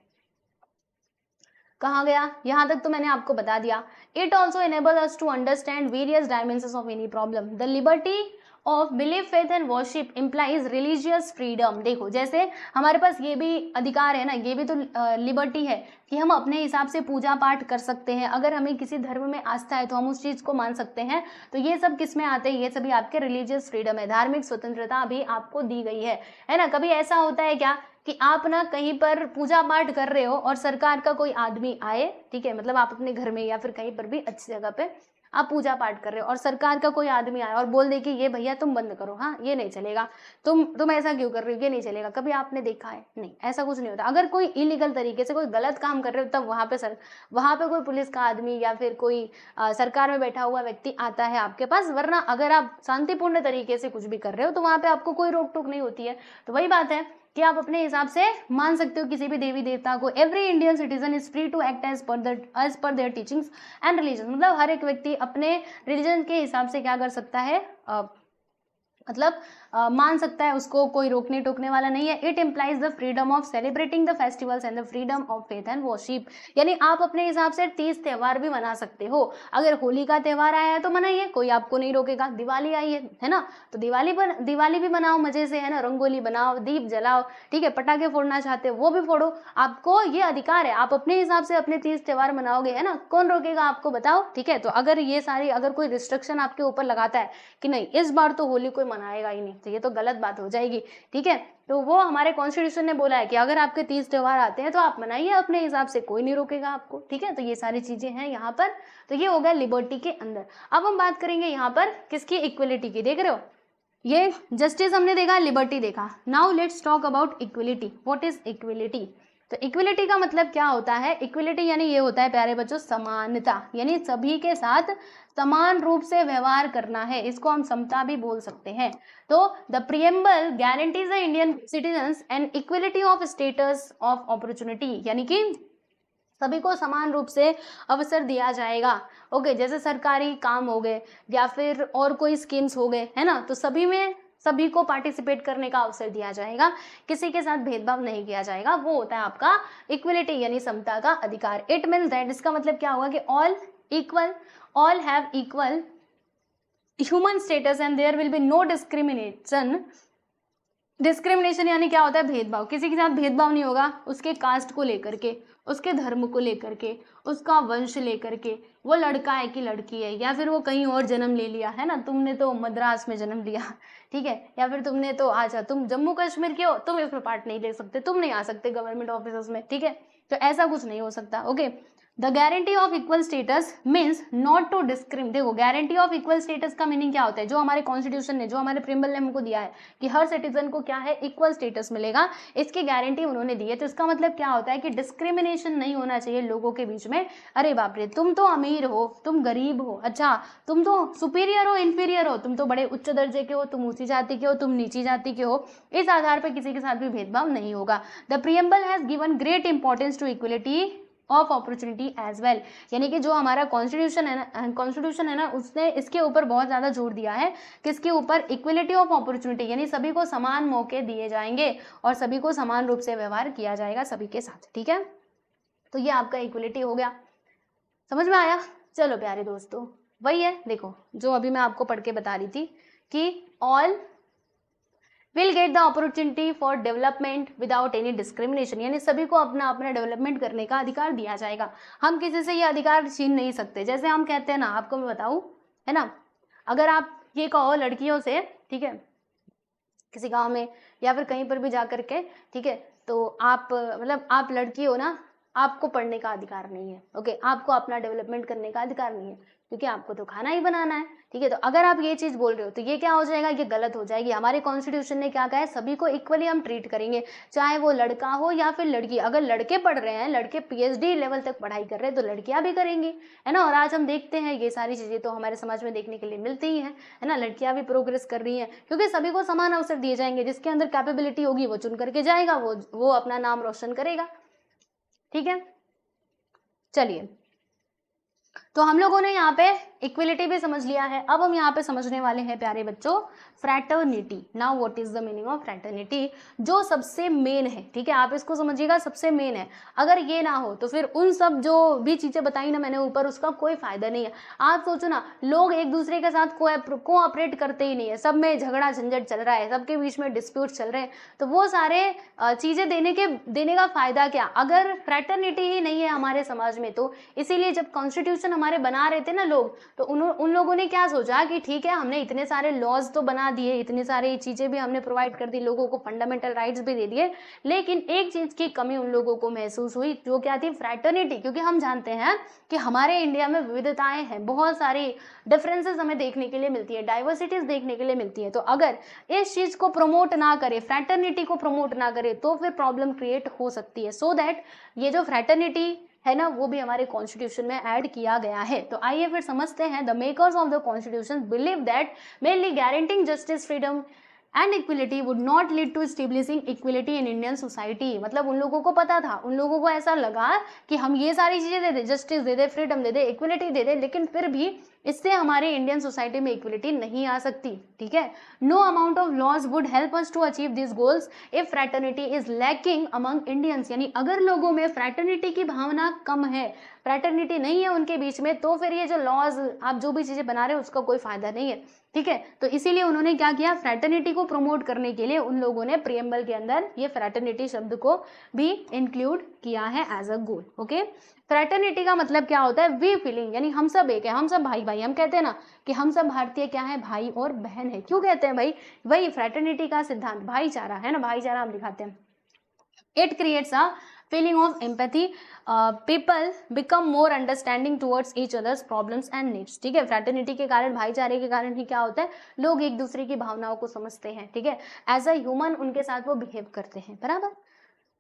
कहाँ गया, यहाँ तक तो मैंने आपको बता दिया। It also enable us to understand various dimensions of any problem. The liberty of belief, faith and worship implies religious freedom. देखो, जैसे हमारे पास ये भी अधिकार है ना, ये भी तो लिबर्टी है कि हम अपने हिसाब से पूजा पाठ कर सकते हैं। अगर हमें किसी धर्म में आस्था है तो हम उस चीज को मान सकते हैं। तो ये सब किस में आते हैं, ये सभी आपके रिलीजियस फ्रीडम है, धार्मिक स्वतंत्रता भी आपको दी गई है ना। कभी ऐसा होता है क्या कि आप ना कहीं पर पूजा पाठ कर रहे हो और सरकार का कोई आदमी आए, ठीक है, मतलब आप अपने घर में या फिर कहीं पर भी अच्छी जगह पे आप पूजा पाठ कर रहे हो और सरकार का कोई आदमी आया और बोल दे कि ये भैया तुम बंद करो, हाँ ये नहीं चलेगा, तुम ऐसा क्यों कर रहे हो, ये नहीं चलेगा। कभी आपने देखा है? नहीं, ऐसा कुछ नहीं होता। अगर कोई इलीगल तरीके से कोई गलत काम कर रहे हो तब वहां पे कोई पुलिस का आदमी या फिर कोई सरकार में बैठा हुआ व्यक्ति आता है आपके पास। वरना अगर आप शांतिपूर्ण तरीके से कुछ भी कर रहे हो तो वहां पे आपको कोई रोक टोक नहीं होती है। तो वही बात है कि आप अपने हिसाब से मान सकते हो किसी भी देवी देवता को। Every Indian citizen is free to act as per their teachings and religion. मतलब हर एक व्यक्ति अपने रिलीजन के हिसाब से क्या कर सकता है, मतलब मान सकता है, उसको कोई रोकने टोकने वाला नहीं है। It implies the freedom of celebrating the festivals and the freedom of faith and worship, यानी आप अपने हिसाब से 30 त्यौहार भी मना सकते हो। अगर होली का त्यौहार आया है तो मनाइए, कोई आपको नहीं रोकेगा। दिवाली आई है ना, तो दिवाली भी मनाओ मजे से, है ना, रंगोली बनाओ, दीप जलाओ, ठीक है, पटाखे फोड़ना चाहते हो वो भी फोड़ो, आपको ये अधिकार है, आप अपने हिसाब से अपने 30 त्यौहार मनाओगे, है ना, कौन रोकेगा आपको, बताओ। ठीक है, तो अगर ये सारी, अगर कोई रिस्ट्रिक्शन आपके ऊपर लगाता है कि नहीं इस बार तो होली कोई मनाएगा ही नहीं, तो ये तो गलत बात हो जाएगी। ठीक है, तो वो हमारे कॉन्स्टिट्यूशन ने बोला है कि अगर आपके 30 त्यौहार आते हैं तो आप मनाइए अपने हिसाब से, कोई नहीं रोकेगा आपको। ठीक है, तो ये सारी चीजें हैं यहाँ पर। तो ये हो गया लिबर्टी के अंदर। अब हम बात करेंगे यहाँ पर किसकी, इक्वलिटी की। देख रहे हो, ये जस्टिस हमने देखा, लिबर्टी देखा। Now let's talk about equality. What is equality? तो इक्वलिटी का मतलब क्या होता है? इक्वलिटी यानी ये होता है प्यारे बच्चों, समानता, यानी सभी के साथ समान रूप से व्यवहार करना है, इसको हम समता भी बोल सकते हैं। तो the preamble guarantees the Indian citizens and equality of status of opportunity, यानी कि सभी को समान रूप से अवसर दिया जाएगा। ओके, जैसे सरकारी काम हो गए या फिर और कोई स्कीम्स हो गए, है ना, तो सभी में सभी को पार्टिसिपेट करने का अवसर दिया जाएगा, किसी के साथ भेदभाव नहीं किया जाएगा। वो होता है आपका इक्वलिटी, यानी समता का अधिकार। इट मीन्स दैट, इसका मतलब क्या होगा कि all equal, all have equal human status and there will be no discrimination. Discrimination यानी क्या होता है? भेदभाव, किसी के साथ भेदभाव नहीं होगा, उसके कास्ट को लेकर के, उसके धर्म को लेकर के, उसका वंश लेकर के, वो लड़का है कि लड़की है, या फिर वो कहीं और जन्म ले लिया, है ना, तुमने तो मद्रास में जन्म लिया, ठीक है, या फिर तुमने तो अच्छा तुम जम्मू कश्मीर के हो, तुम इसमें पार्ट नहीं ले सकते, तुम नहीं आ सकते गवर्नमेंट ऑफिस में, ठीक है, तो ऐसा कुछ नहीं हो सकता। Okay, the guarantee of equal status means not to discriminate. देखो, गारंटी ऑफ इक्वल स्टेटस का मीनिंग क्या होता है? जो हमारे कॉन्स्टिट्यूशन ने, जो हमारे प्रियम्बल ने हमको दिया है कि हर सिटीजन को क्या है, इक्वल स्टेटस मिलेगा, इसकी गारंटी उन्होंने दी है। तो इसका मतलब क्या होता है कि डिस्क्रिमिनेशन नहीं होना चाहिए लोगों के बीच में। अरे बाप रे, तुम तो अमीर हो, तुम गरीब हो, अच्छा तुम तो सुपीरियर हो, इंफीरियर हो, तुम तो बड़े उच्च दर्जे के हो, तुम ऊंची जाति के हो, तुम नीची जाति के हो, इस आधार पर किसी के साथ भी भेदभाव नहीं होगा। The preamble has given great importance to equality of opportunity as well, यानी कि जो हमारा कॉन्स्टिट्यूशन है ना, उसने इसके ऊपर बहुत ज़्यादा जोर दिया है। किसके ऊपर? इक्वलिटी ऑफ अपॉर्चुनिटी, यानी सभी को समान मौके दिए जाएंगे और सभी को समान रूप से व्यवहार किया जाएगा सभी के साथ। ठीक है, तो ये आपका इक्वलिटी हो गया, समझ में आया? चलो प्यारे दोस्तों, वही है, देखो जो अभी मैं आपको पढ़ के बता रही थी कि all will get the opportunity for development without any discrimination, यानी सभी को अपना अपना डेवलपमेंट करने का अधिकार दिया जाएगा। हम किसी से ये अधिकार छीन नहीं सकते। जैसे हम कहते हैं ना, आपको मैं बताऊं, है ना, अगर आप ये कहो लड़कियों से, ठीक है, किसी गांव में या फिर कहीं पर भी जा करके, ठीक है, तो आप मतलब आप लड़की हो ना, आपको पढ़ने का अधिकार नहीं है। ओके, आपको अपना डेवलपमेंट करने का अधिकार नहीं है, क्योंकि आपको तो खाना ही बनाना है। ठीक है, तो अगर आप ये चीज बोल रहे हो तो ये क्या हो जाएगा? ये गलत हो जाएगी। हमारे कॉन्स्टिट्यूशन ने क्या कहा है? सभी को इक्वली हम ट्रीट करेंगे, चाहे वो लड़का हो या फिर लड़की। अगर लड़के पढ़ रहे हैं, लड़के पीएचडी लेवल तक पढ़ाई कर रहे हैं, तो लड़कियां भी करेंगी, है ना। और आज हम देखते हैं ये सारी चीजें तो हमारे समाज में देखने के लिए मिलती ही है ना। लड़कियां भी प्रोग्रेस कर रही हैं, क्योंकि सभी को समान अवसर दिए जाएंगे। जिसके अंदर कैपेबिलिटी होगी वो चुन करके जाएगा, वो अपना नाम रोशन करेगा। ठीक है, चलिए, तो हम लोगों ने यहाँ पे इक्वलिटी भी समझ लिया है। अब हम यहाँ पे समझने वाले हैं प्यारे बच्चों fraternity. Now what is the meaning of fraternity? जो सबसे मेन है, ठीक है, आप इसको समझिएगा, सबसे मेन है। अगर ये ना हो तो फिर उन सब जो भी चीजें बताई ना मैंने ऊपर, उसका कोई फायदा नहीं है। आप सोचो ना, लोग एक दूसरे के साथ कोऑपरेट करते ही नहीं है, सब में झगड़ा झंझट चल रहा है, सबके बीच में डिस्प्यूट चल रहे हैं, तो वो सारे चीजें देने का फायदा क्या? अगर फ्रैटर्निटी ही नहीं है हमारे समाज में तो। इसीलिए जब कॉन्स्टिट्यूशन हमारे बना रहे थे ना लोग, तो उन लोगों ने क्या सोचा कि ठीक है, हमने इतने सारे लॉज तो बना दिए, इतनी सारी चीजें भी हमने प्रोवाइड कर दी, लोगों को फंडामेंटल राइट्स भी दे दिए, लेकिन एक चीज की कमी उन लोगों को महसूस हुई, जो क्या थी? फ्रैटर्निटी। क्योंकि हम जानते हैं कि हमारे इंडिया में विविधताएं हैं, बहुत सारी डिफरेंसेस हमें देखने के लिए मिलती है, डाइवर्सिटीज देखने के लिए मिलती है। तो अगर इस चीज को प्रमोट ना करे, फ्रैटर्निटी को प्रमोट ना करे, तो फिर प्रॉब्लम क्रिएट हो सकती है। सो दैट ये जो फ्रैटर्निटी है ना, वो भी हमारे कॉन्स्टिट्यूशन में ऐड किया गया है। तो आइए फिर समझते हैं। The makers of the constitution believe that mainly guaranteeing justice, freedom and equality would not lead to establishing equality in Indian society. मतलब उन लोगों को पता था, उन लोगों को ऐसा लगा कि हम ये सारी चीजें दे दे, जस्टिस दे दे, फ्रीडम दे दे, इक्वलिटी दे दे, लेकिन फिर भी इससे हमारे इंडियन सोसाइटी में इक्वलिटी नहीं आ सकती, ठीक है। No amount of laws would help us to achieve this goals if fraternity is lacking among Indians, यानी अगर लोगों में फ्रैटर्निटी की भावना कम है, फ्रैटर्निटी नहीं है उनके बीच में, तो फिर ये जो लॉज आप जो भी चीजें बना रहे हो उसका कोई फायदा नहीं है, ठीक है। तो इसीलिए उन्होंने क्या किया, फ्रैटर्निटी को प्रमोट करने के लिए उन लोगों ने प्रियम्बल के अंदर ये फ्रैटर्निटी शब्द को भी इंक्लूड किया है as a goal, okay. Fraternity का मतलब क्या होता है, वी फीलिंग, यानी हम सब एक है, हम सब भाई भाई, हम कहते हैं ना कि हम सब भारतीय क्या है, भाई और बहन है। क्यों कहते हैं भाई, वही फ्रैटर्निटी का सिद्धांत, भाईचारा है ना, भाईचारा हम दिखाते हैं। It creates a feeling of empathy, people become more understanding towards each other's problems and needs, ठीक है। फ्रैटर्निटी के कारण, भाईचारे के कारण ही क्या होता है, लोग एक दूसरे की भावनाओं को समझते हैं, ठीक है। एज अ ह्यूमन उनके साथ वो बिहेव करते हैं, बराबर,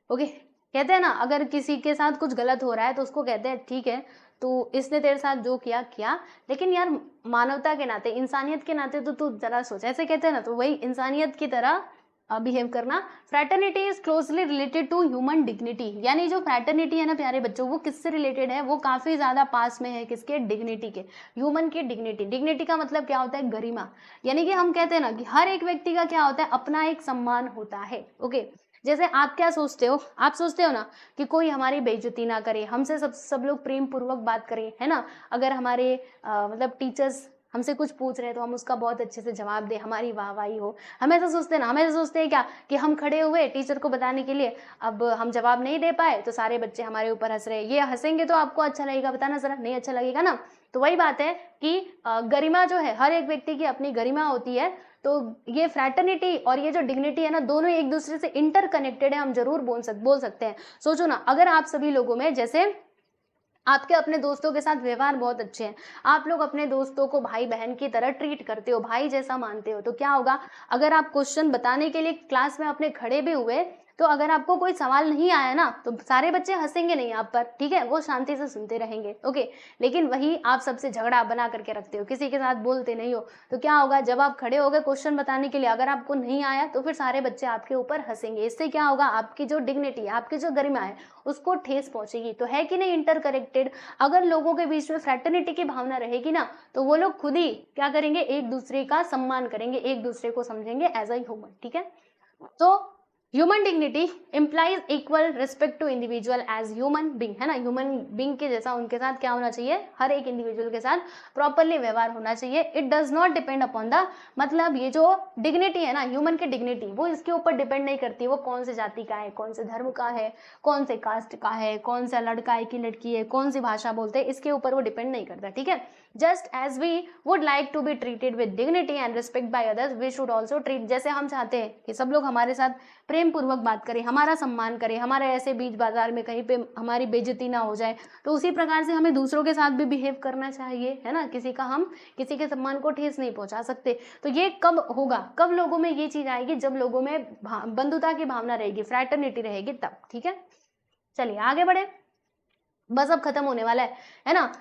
ओके। कहते हैं ना अगर किसी के साथ कुछ गलत हो रहा है तो उसको कहते हैं ठीक है, तो इसने तेरे साथ जो किया किया, लेकिन यार मानवता के नाते, इंसानियत के नाते तो तू जरा सोच, ऐसे कहते हैं ना, तो वही इंसानियत की तरह बिहेव करना। Fraternity is closely related to human dignity, यानी जो फ्रैटर्निटी है ना प्यारे बच्चों, वो किससे रिलेटेड है, वो काफी ज्यादा पास में है किसके, डिग्निटी के, ह्यूमन की डिग्निटी। डिग्निटी का मतलब क्या होता है, गरिमा, यानी कि हम कहते हैं ना कि हर एक व्यक्ति का क्या होता है, अपना एक सम्मान होता है, ओके। जैसे आप क्या सोचते हो, आप सोचते हो ना कि कोई हमारी बेइज्जती ना करे, हमसे सब लोग प्रेम पूर्वक बात करें, है ना। अगर हमारे मतलब टीचर्स हमसे कुछ पूछ रहे हैं तो हम उसका बहुत अच्छे से जवाब दें, हमारी वाहवाही हो। हम ऐसा सोचते हैं ना, हम ऐसा सोचते हैं क्या कि हम खड़े हुए टीचर को बताने के लिए, अब हम जवाब नहीं दे पाए तो सारे बच्चे हमारे ऊपर हंस रहे हैं, ये हंसेंगे तो आपको अच्छा लगेगा, बताना जरा, नहीं अच्छा लगेगा ना। तो वही बात है कि गरिमा जो है, हर एक व्यक्ति की अपनी गरिमा होती है। तो ये फ्रैटर्निटी और ये जो डिग्निटी है ना, दोनों एक दूसरे से इंटरकनेक्टेड है, हम जरूर बोल सकते हैं। सोचो ना, अगर आप सभी लोगों में, जैसे आपके अपने दोस्तों के साथ व्यवहार बहुत अच्छे हैं, आप लोग अपने दोस्तों को भाई बहन की तरह ट्रीट करते हो, भाई जैसा मानते हो, तो क्या होगा, अगर आप क्वेश्चन बताने के लिए क्लास में अपने खड़े भी हुए, तो अगर आपको कोई सवाल नहीं आया ना, तो सारे बच्चे हंसेंगे नहीं आप पर, ठीक है, वो शांति से सुनते रहेंगे, ओके। लेकिन वही आप सबसे झगड़ा बना करके रखते हो, किसी के साथ बोलते नहीं हो, तो क्या होगा, जब आप खड़े हो गए क्वेश्चन बताने के लिए, अगर आपको नहीं आया तो फिर सारे बच्चे आपके ऊपर हंसेंगे। इससे क्या होगा, आपकी जो डिग्निटी है, आपकी जो गरिमा है, उसको ठेस पहुंचेगी। तो है कि नहीं इंटरकनेक्टेड। अगर लोगों के बीच में फ्रैटर्निटी की भावना रहेगी ना, तो वो लोग खुद ही क्या करेंगे, एक दूसरे का सम्मान करेंगे, एक दूसरे को समझेंगे एज अ ह्यूमन, ठीक है। तो human dignity implies equal respect to individual as human being, है ना, ह्यूमन बींग के जैसा उनके साथ क्या होना चाहिए, हर एक इंडिविजुअल के साथ प्रॉपरली व्यवहार होना चाहिए। It does not depend upon the, मतलब ये जो डिग्निटी है ना, ह्यूमन की डिग्निटी, वो इसके ऊपर डिपेंड नहीं करती वो कौन से जाति का है, कौन से धर्म का है, कौन से कास्ट का है, कौन सा लड़का है कि लड़की है, कौन सी भाषा बोलते हैं, इसके ऊपर वो डिपेंड नहीं करता, ठीक है। Just as we would like to be treated with dignity and respect by others, we should also treat, जैसे हम चाहते हैं कि सब लोग हमारे साथ प्रेम पूर्वक बात करें, हमारा सम्मान करें, हमारे ऐसे बीच बाजार में कहीं पे हमारी बेइज्जती ना हो जाए, तो उसी प्रकार से हमें दूसरों के साथ भी बिहेव करना चाहिए, है ना। हम किसी के सम्मान को ठेस नहीं पहुंचा सकते। तो ये कब होगा, कब लोगों में ये चीज आएगी, जब लोगों में बंधुता की भावना रहेगी, फ्रैटर्निटी रहेगी, तब, ठीक है। चलिए आगे बढ़े, बस अब खत्म होने वाला है ना।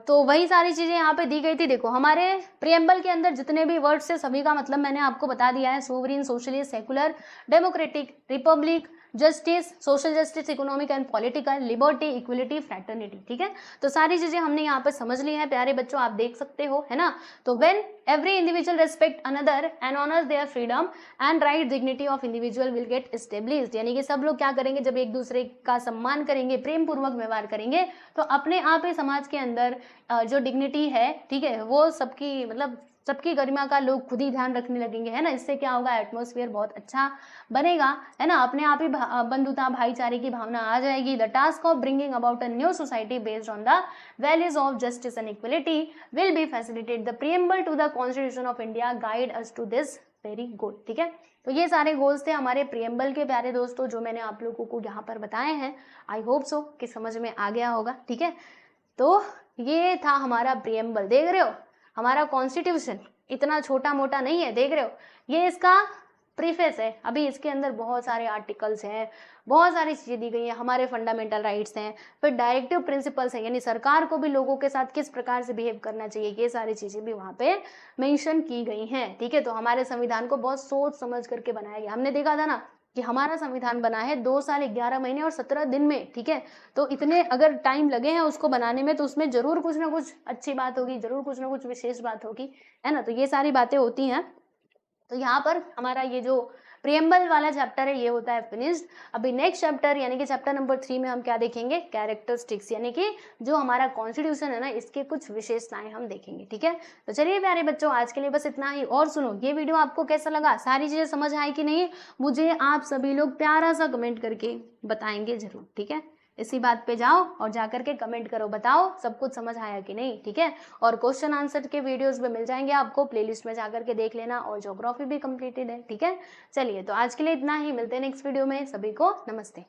तो वही सारी चीजें यहाँ पे दी गई थी। देखो हमारे प्रियम्बल के अंदर जितने भी वर्ड्स है, सभी का मतलब मैंने आपको बता दिया है। Sovereign, socialist, secular, democratic, Republic, justice, social justice, economic and political, liberty, equality, fraternity, ठीक है। तो सारी चीजें हमने यहाँ पे समझ ली है प्यारे बच्चों, आप देख सकते हो, है ना। तो when every individual respect another and honours their freedom and right, dignity of individual will get established, यानी कि सब लोग क्या करेंगे, जब एक दूसरे का सम्मान करेंगे, प्रेम पूर्वक व्यवहार करेंगे, तो अपने आप ही समाज के अंदर जो डिग्निटी है, ठीक है, वो सबकी, मतलब सबकी गरिमा का लोग खुद ही ध्यान रखने लगेंगे, है ना। इससे क्या होगा, एटमॉस्फेयर बहुत अच्छा बनेगा, है ना। अपने आप ही बंधुता, भाईचारे की भावना आ जाएगी। The task of bringing about a new society based on the values of justice and equality will be facilitate the preamble to the constitution of India guide us to this very good, ठीक है। तो ये सारे goals थे हमारे preamble के प्यारे दोस्तों, जो मैंने आप लोगों को यहाँ पर बताए हैं। आई होप सो कि समझ में आ गया होगा, ठीक है। तो ये था हमारा प्रियम्बल, देख रहे हो हमारा कॉन्स्टिट्यूशन इतना छोटा मोटा नहीं है, देख रहे हो, ये इसका प्रीफेस है। अभी इसके अंदर बहुत सारे आर्टिकल्स हैं, बहुत सारी चीजें दी गई हैं, हमारे फंडामेंटल राइट्स हैं, फिर डायरेक्टिव प्रिंसिपल्स हैं, यानी सरकार को भी लोगों के साथ किस प्रकार से बिहेव करना चाहिए, ये सारी चीजें भी वहाँ पे मेंशन की गई हैं, ठीक है। तो हमारे संविधान को बहुत सोच समझ करके बनाया गया। हमने देखा था ना कि हमारा संविधान बना है 2 साल 11 महीने और 17 दिन में, ठीक है। तो इतने अगर टाइम लगे हैं उसको बनाने में, तो उसमें जरूर कुछ ना कुछ अच्छी बात होगी, जरूर कुछ ना कुछ विशेष बात होगी, है ना। तो ये सारी बातें होती हैं। तो यहाँ पर हमारा ये जो प्रियम्बल वाला चैप्टर है ये होता है फिनिश्ड। अभी नेक्स्ट चैप्टर यानी कि चैप्टर नंबर 3 में हम क्या देखेंगे, कैरेक्टरिस्टिक्स, यानी कि जो हमारा कॉन्स्टिट्यूशन है ना, इसके कुछ विशेषताएं हम देखेंगे, ठीक है। तो चलिए प्यारे बच्चों, आज के लिए बस इतना ही। और सुनो, ये वीडियो आपको कैसा लगा, सारी चीजें समझ आई कि नहीं, मुझे आप सभी लोग प्यारा सा कमेंट करके बताएंगे जरूर, ठीक है। इसी बात पे जाओ और जाकर के कमेंट करो, बताओ सब कुछ समझ आया कि नहीं, ठीक है। और क्वेश्चन आंसर के वीडियोस भी मिल जाएंगे आपको, प्लेलिस्ट में जाकर के देख लेना, और ज्योग्राफी भी कंप्लीटेड है, ठीक है। चलिए, तो आज के लिए इतना ही, मिलते हैं नेक्स्ट वीडियो में। सभी को नमस्ते।